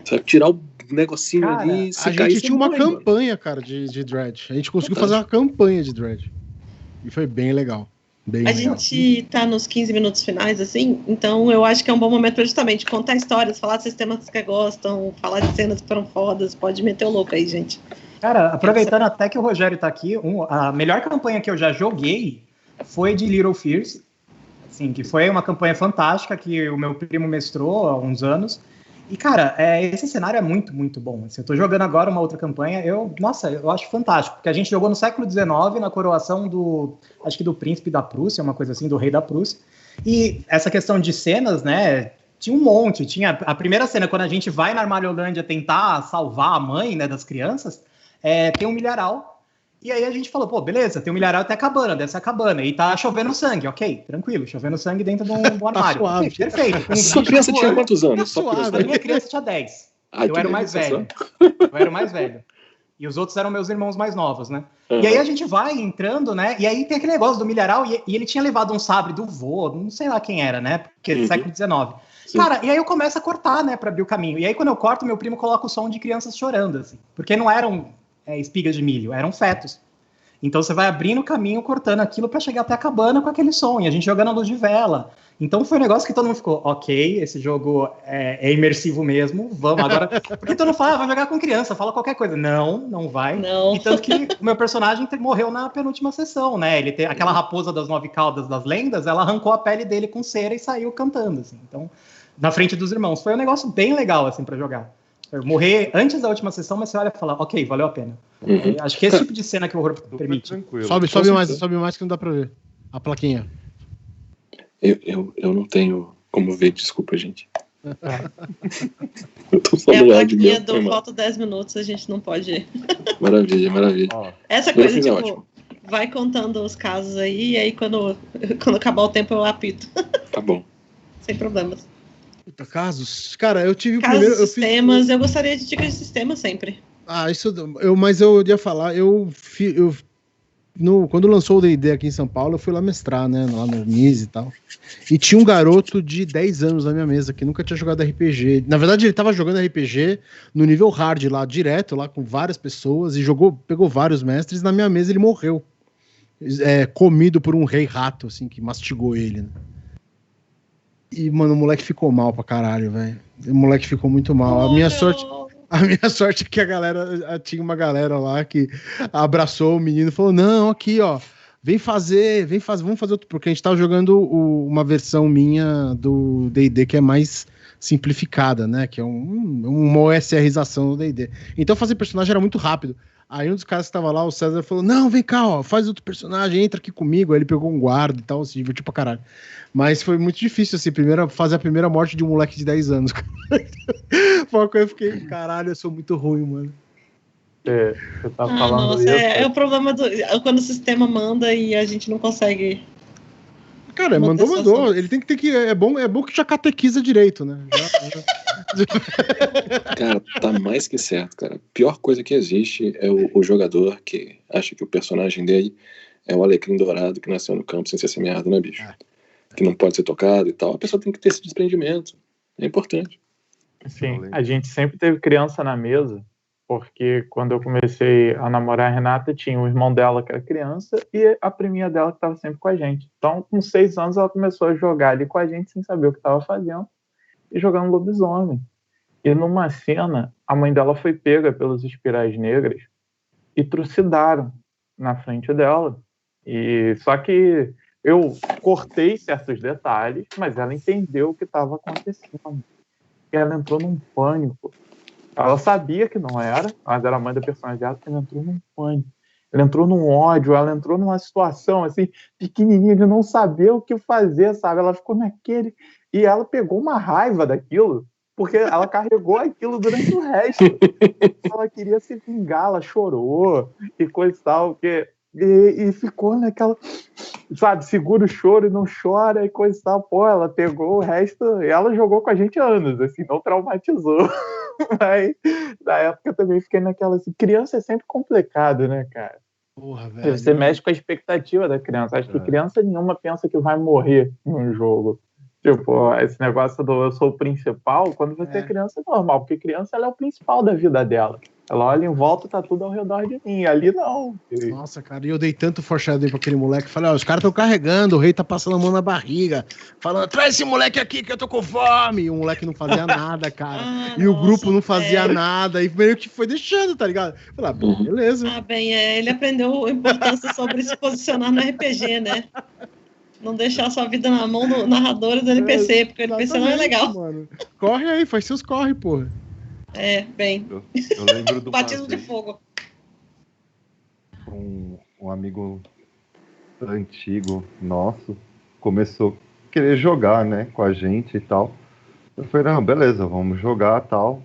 Você vai tirar o negocinho cara, ali, a gente tinha uma campanha, cara, de Dread. A gente conseguiu fazer uma campanha de Dread. E foi bem legal. A gente tá nos 15 minutos finais, assim, então eu acho que é um bom momento pra justamente contar histórias, falar de sistemas que gostam, falar de cenas que foram fodas, pode meter o louco aí, gente. Cara, aproveitando até que o Rogério tá aqui, a melhor campanha que eu já joguei foi de Little Fears, assim, que foi uma campanha fantástica que o meu primo mestrou há uns anos. E, cara, esse cenário é muito, muito bom. Assim, eu tô jogando agora uma outra campanha, eu acho fantástico, porque a gente jogou no século XIX, na coroação acho que do príncipe da Prússia, uma coisa assim, do rei da Prússia, e essa questão de cenas, né, tinha um monte, tinha a primeira cena, quando a gente vai na Armalholândia tentar salvar a mãe, né, das crianças, tem um milharal, e aí a gente falou, pô, beleza, tem um milharal até a cabana, dessa cabana, e tá chovendo sangue, ok, tranquilo, chovendo sangue dentro de um armário. Suave. Okay, perfeito. Sua criança tinha quantos anos? A minha criança tinha 10. Eu era o mais velho. E os outros eram meus irmãos mais novos, né? Uhum. E aí a gente vai entrando, né? E aí tem aquele negócio do milharal, e ele tinha levado um sabre do vô, não sei lá quem era, né? Porque é do século XIX. Sim. Cara, e aí eu começo a cortar, né, pra abrir o caminho. E aí quando eu corto, meu primo coloca o som de crianças chorando, assim. Porque não eram espigas de milho, eram fetos. Então você vai abrindo o caminho, cortando aquilo para chegar até a cabana com aquele som, e a gente jogando a luz de vela. Então foi um negócio que todo mundo ficou, ok, esse jogo é imersivo mesmo, vamos agora. Porque todo mundo fala, vai jogar com criança, fala qualquer coisa. Não vai. Não. E tanto que o meu personagem morreu na penúltima sessão, né? Ele tem aquela raposa das 9 caudas das lendas, ela arrancou a pele dele com cera e saiu cantando, assim. Então, na frente dos irmãos. Foi um negócio bem legal, assim, para jogar. Eu morrer antes da última sessão, mas você olha e fala, ok, valeu a pena. Acho que esse tipo de cena que o horror permite. Sobe mais que não dá pra ver. A plaquinha. Eu não tenho como ver, desculpa, gente. Eu tô só É a do lado plaquinha meu, do falta 10 minutos, a gente não pode... Maravilha. Ó, Essa Meu coisa, filho é tipo, ótimo. vai contando os casos aí, e aí quando acabar o tempo eu apito. Tá bom. Sem problemas. Puta, casos? Cara, eu tive Casos, o primeiro... sistemas, eu gostaria de dicas de sistema sempre. Isso... Mas eu ia falar, quando lançou o D&D aqui em São Paulo, eu fui lá mestrar, né, lá no MIS e tal. E tinha um garoto de 10 anos na minha mesa, que nunca tinha jogado RPG. Na verdade, ele tava jogando RPG no nível hard lá, direto, lá com várias pessoas, e pegou vários mestres, e na minha mesa ele morreu. Comido por um rei rato, assim, que mastigou ele, né? E, mano, o moleque ficou mal pra caralho, velho. O moleque ficou muito mal. A minha sorte é que tinha uma galera lá que abraçou o menino e falou, não, aqui, ó, vamos fazer outro, porque a gente tava jogando uma versão do D&D que é mais simplificada, né, que é uma OSRização do D&D. Então fazer personagem era muito rápido. Aí um dos caras que tava lá, o César, falou, não, vem cá, ó, faz outro personagem, entra aqui comigo. Aí ele pegou um guarda e tal, se divertiu pra caralho. Mas foi muito difícil, assim, fazer a primeira morte de um moleque de 10 anos. Foi uma coisa que eu fiquei, caralho, eu sou muito ruim, mano. Você tá falando nossa, isso. é o problema quando o sistema manda e a gente não consegue. Cara, mandou. Ele tem que é bom que já catequiza direito, né? Cara, tá mais que certo, cara. A pior coisa que existe é o jogador que acha que o personagem dele é o alecrim dourado que nasceu no campo sem ser semeado, né, bicho? Que não pode ser tocado e tal. A pessoa tem que ter esse desprendimento. É importante. Sim, a gente sempre teve criança na mesa, porque quando eu comecei a namorar a Renata, tinha o irmão dela que era criança e a priminha dela que estava sempre com a gente. Então, com 6 anos, ela começou a jogar ali com a gente sem saber o que estava fazendo e jogando lobisomem. E numa cena, a mãe dela foi pega pelos espirais negras e trucidaram na frente dela. Só que eu cortei certos detalhes, mas ela entendeu o que estava acontecendo. E ela entrou num pânico. Ela sabia que não era, mas era a mãe da personagem dela, que ela entrou num pânico. Ela entrou num ódio, ela entrou numa situação, assim, pequenininha, de não saber o que fazer, sabe? Ela ficou naquele... E ela pegou uma raiva daquilo, porque ela carregou aquilo durante o resto. Ela queria se vingar, ela chorou e coisa e tal, e ficou naquela... Sabe, segura o choro e não chora e coisa e tal. Pô, ela pegou o resto... Ela jogou com a gente anos, assim, não traumatizou. Mas na época eu também fiquei naquela assim, criança é sempre complicado, né, cara? Porra, velho. Você mexe com a expectativa da criança. Acho que criança nenhuma pensa que vai morrer num jogo. Tipo, esse negócio do eu sou o principal, quando você é criança é normal, porque criança ela é o principal da vida dela. Ela olha em volta, tá tudo ao redor de mim. Ali não. Nossa, cara, e eu dei tanto foreshadowing pra aquele moleque. Falei, os caras estão carregando, o rei tá passando a mão na barriga, falando, traz esse moleque aqui que eu tô com fome. E o moleque não fazia nada, cara. O grupo não fazia nada. E meio que foi deixando, tá ligado? Falei, bom, beleza. Ele aprendeu a importância sobre se posicionar no RPG, né? Não deixar sua vida na mão do narrador do NPC, porque o NPC não é legal. Mano. Corre aí, faz seus corre, porra. Bem. Eu lembro do batismo de fogo. Um amigo antigo nosso começou a querer jogar, né, com a gente e tal. Eu falei, não, beleza, vamos jogar e tal.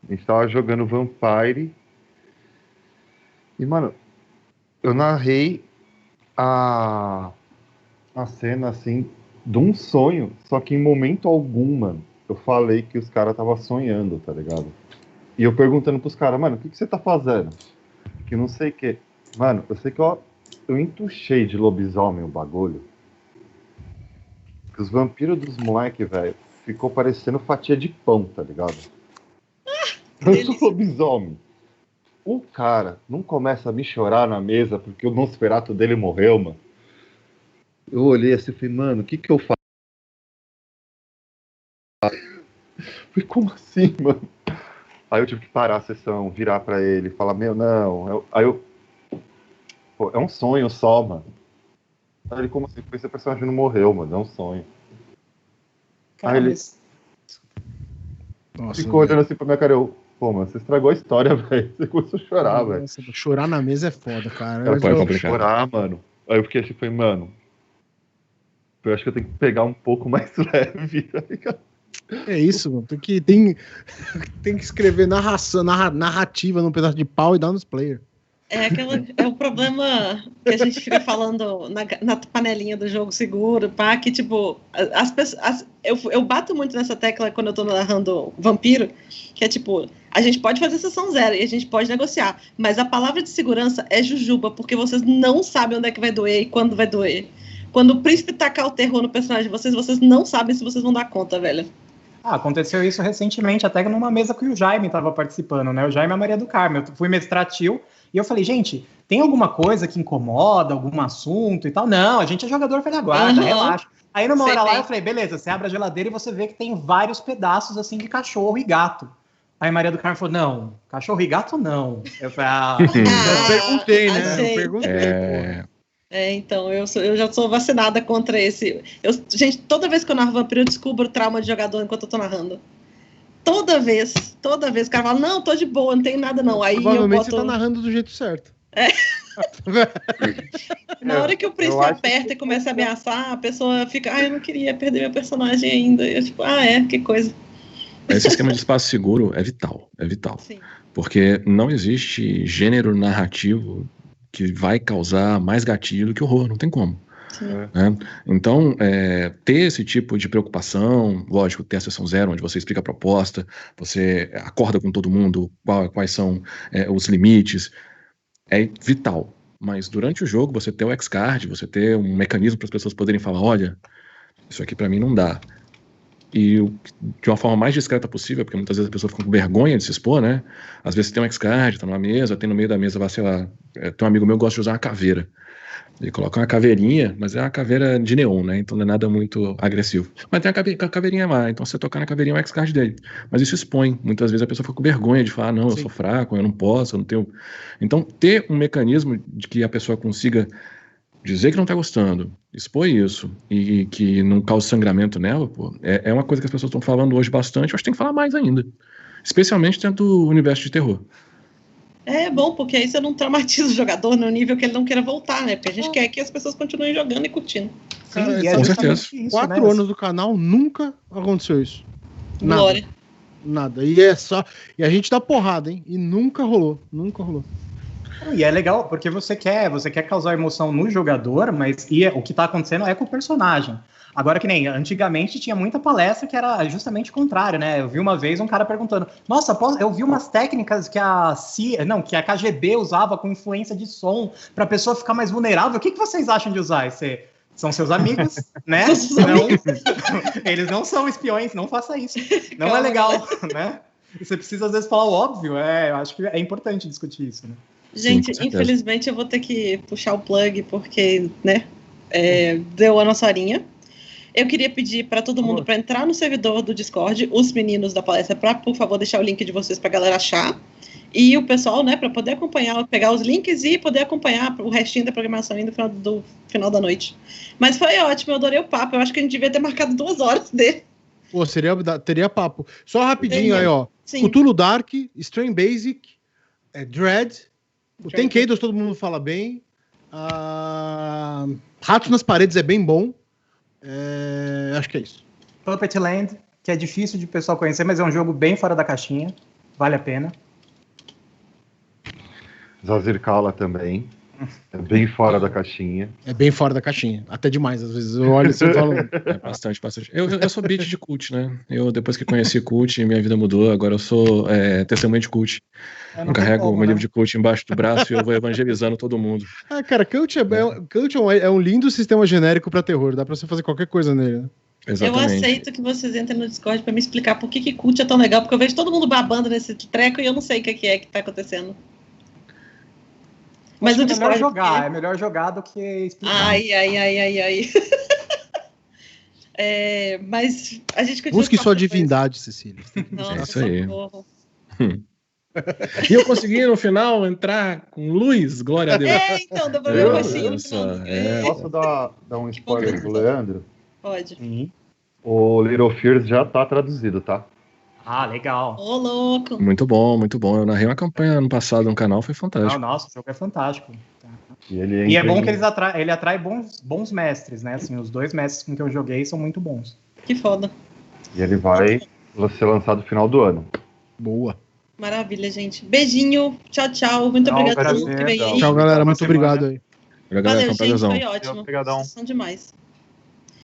A gente tava jogando Vampire. E, mano, eu narrei a cena, assim, de um sonho, só que em momento algum, mano, eu falei que os caras estavam sonhando, tá ligado? E eu perguntando pros caras, mano, o que você tá fazendo? Que não sei o que. Mano, eu sei que eu entuchei de lobisomem o bagulho. Que os vampiros dos moleque, velho, ficou parecendo fatia de pão, tá ligado? Tanto lobisomem. o cara não começa a me chorar na mesa porque o Nosferatu dele morreu, mano. Eu olhei assim e falei, mano, o que eu faço? Falei, como assim, mano? Aí eu tive que parar a sessão, virar pra ele, falar, meu, não. Pô, é um sonho só, mano. Aí ele, como assim? Esse personagem não morreu, mano, é um sonho. Cara, Aí ele Nossa, ficou olhando assim pra minha cara, pô, mano, você estragou a história, velho. Você começou a chorar, velho. Chorar na mesa é foda, cara. Cara, pode complicado. Chorar, mano. Aí eu fiquei assim, falei, mano, eu acho que eu tenho que pegar um pouco mais leve, tá ligado? É isso, mano. Tem que escrever narrativa num pedaço de pau e dar nos players. É o problema que a gente fica falando na panelinha do jogo seguro, pá, que tipo, as pessoas. Eu bato muito nessa tecla quando eu tô narrando Vampiro, que é tipo, a gente pode fazer sessão zero e a gente pode negociar, mas a palavra de segurança é jujuba, porque vocês não sabem onde é que vai doer e quando vai doer. Quando o príncipe tacar o terror no personagem de vocês não sabem se vocês vão dar conta, velho. Aconteceu isso recentemente, até numa mesa que o Jaime estava participando, né? O Jaime é a Maria do Carmo. Eu fui mestrar Tio e eu falei, gente, tem alguma coisa que incomoda, algum assunto e tal? Não, a gente é jogador velha guarda, relaxa. Aí numa hora lá eu falei, beleza, você abre a geladeira e você vê que tem vários pedaços assim de cachorro e gato. Aí Maria do Carmo falou, não, cachorro e gato não. Eu falei, eu perguntei, né? Achei. Eu perguntei, então, eu já sou vacinada contra esse. Gente, toda vez que eu narro Vampiro, eu descubro o trauma de jogador enquanto eu tô narrando. Toda vez, o cara fala, não, tô de boa, não tem nada não. Aí provavelmente você tá narrando do jeito certo. Na hora que o príncipe aperta e começa a ameaçar, a pessoa fica, eu não queria perder meu personagem ainda. Eu tipo, que coisa. Esse esquema de espaço seguro é vital. Sim. Porque não existe gênero narrativo que vai causar mais gatilho que horror, não tem como. Né? Então, ter esse tipo de preocupação, lógico, ter a sessão zero, onde você explica a proposta, você acorda com todo mundo quais são os limites, é vital. Mas durante o jogo, você ter o X-Card, você ter um mecanismo para as pessoas poderem falar, olha, isso aqui para mim não dá. E de uma forma mais discreta possível, porque muitas vezes a pessoa fica com vergonha de se expor, né? Às vezes tem um X-Card, tá numa mesa, tem no meio da mesa, sei lá, tem um amigo meu que gosta de usar uma caveira. Ele coloca uma caveirinha, mas é uma caveira de neon, né? Então não é nada muito agressivo. Mas tem a caveirinha lá, então você tocar na caveirinha é o X-Card dele. Mas isso expõe. Muitas vezes a pessoa fica com vergonha de falar, não, eu sou fraco, eu não posso, eu não tenho... Então ter um mecanismo de que a pessoa consiga dizer que não tá gostando, expor isso, e que não cause sangramento nela, pô, é uma coisa que as pessoas estão falando hoje bastante, eu acho que tem que falar mais ainda. Especialmente dentro do universo de terror. É bom, porque aí você não traumatiza o jogador no nível que ele não queira voltar, né? Porque a gente quer que as pessoas continuem jogando e curtindo. Sim, com certeza. 4 anos do canal, nunca aconteceu isso. Glória. Nada. E a gente dá porrada, hein? E nunca rolou. E é legal, porque você quer causar emoção no jogador, mas o que tá acontecendo é com o personagem. Agora, que nem antigamente tinha muita palestra que era justamente o contrário, né? Eu vi uma vez um cara perguntando, nossa, eu vi umas técnicas que a KGB usava com influência de som pra pessoa ficar mais vulnerável. O que vocês acham de usar? São seus amigos, né? Eles não são espiões, não faça isso. Não é legal, né? Você precisa, às vezes, falar o óbvio. Eu acho que é importante discutir isso, né? Gente, infelizmente eu vou ter que puxar o plug, porque, né, deu a nossa horinha. Eu queria pedir para todo mundo para entrar no servidor do Discord, os meninos da palestra, para, por favor, deixar o link de vocês para a galera achar. E o pessoal, né, para poder acompanhar, pegar os links e poder acompanhar o restinho da programação ainda do final da noite. Mas foi ótimo, eu adorei o papo. Eu acho que a gente devia ter marcado 2 horas dele. Pô, teria papo. Só rapidinho aí, ó. Sim. Cthulhu Dark, Strain Basic, Dread, o Tenkados todo mundo fala bem. Ratos nas Paredes é bem bom. Acho que é isso. Puppet Land, que é difícil de o pessoal conhecer, mas é um jogo bem fora da caixinha. Vale a pena. Zazir Kala também. É bem fora da caixinha. É bem fora da caixinha. Até demais, às vezes. Eu olho e você fala... Bastante. Eu sou beat de cult, né? Depois que conheci cult, minha vida mudou. Agora eu sou testemunha de cult. Eu carrego meu livro de cult embaixo do braço e eu vou evangelizando todo mundo. Cara, cult é um lindo sistema genérico pra terror. Dá pra você fazer qualquer coisa nele, né? Exatamente. Eu aceito que vocês entrem no Discord pra me explicar por que cult é tão legal, porque eu vejo todo mundo babando nesse treco e eu não sei o que é que tá acontecendo. Mas o é melhor Discord... jogar, é melhor jogar do que explicar. Ai. Mas a gente continua... Busque sua divindade, Cecília. Nossa, É isso aí. socorro. E eu consegui no final entrar com luz, glória a Deus. Então, dá pra ver o roxinho no Olha só, final. Posso dar um spoiler pro Leandro? Pode. Sim. O Little Fears já tá traduzido, tá? Ah, legal. Ô, louco. Muito bom, muito bom. Eu narrei uma campanha ano passado no canal, foi fantástico. Nossa, o jogo é fantástico. E É bom que ele atrai bons mestres, né? Assim, os 2 mestres com que eu joguei são muito bons. Que foda. E ele vai ser lançado no final do ano. Boa. Maravilha, gente. Beijinho. Tchau, tchau. Muito Tchau, obrigada a todo mundo que prazer, veio aí. Tchau, galera. Muito semana. obrigado aí. Valeu, galera, Valeu, foi um gente. prazerzão. Foi ótimo. Obrigadão. Vocês são demais.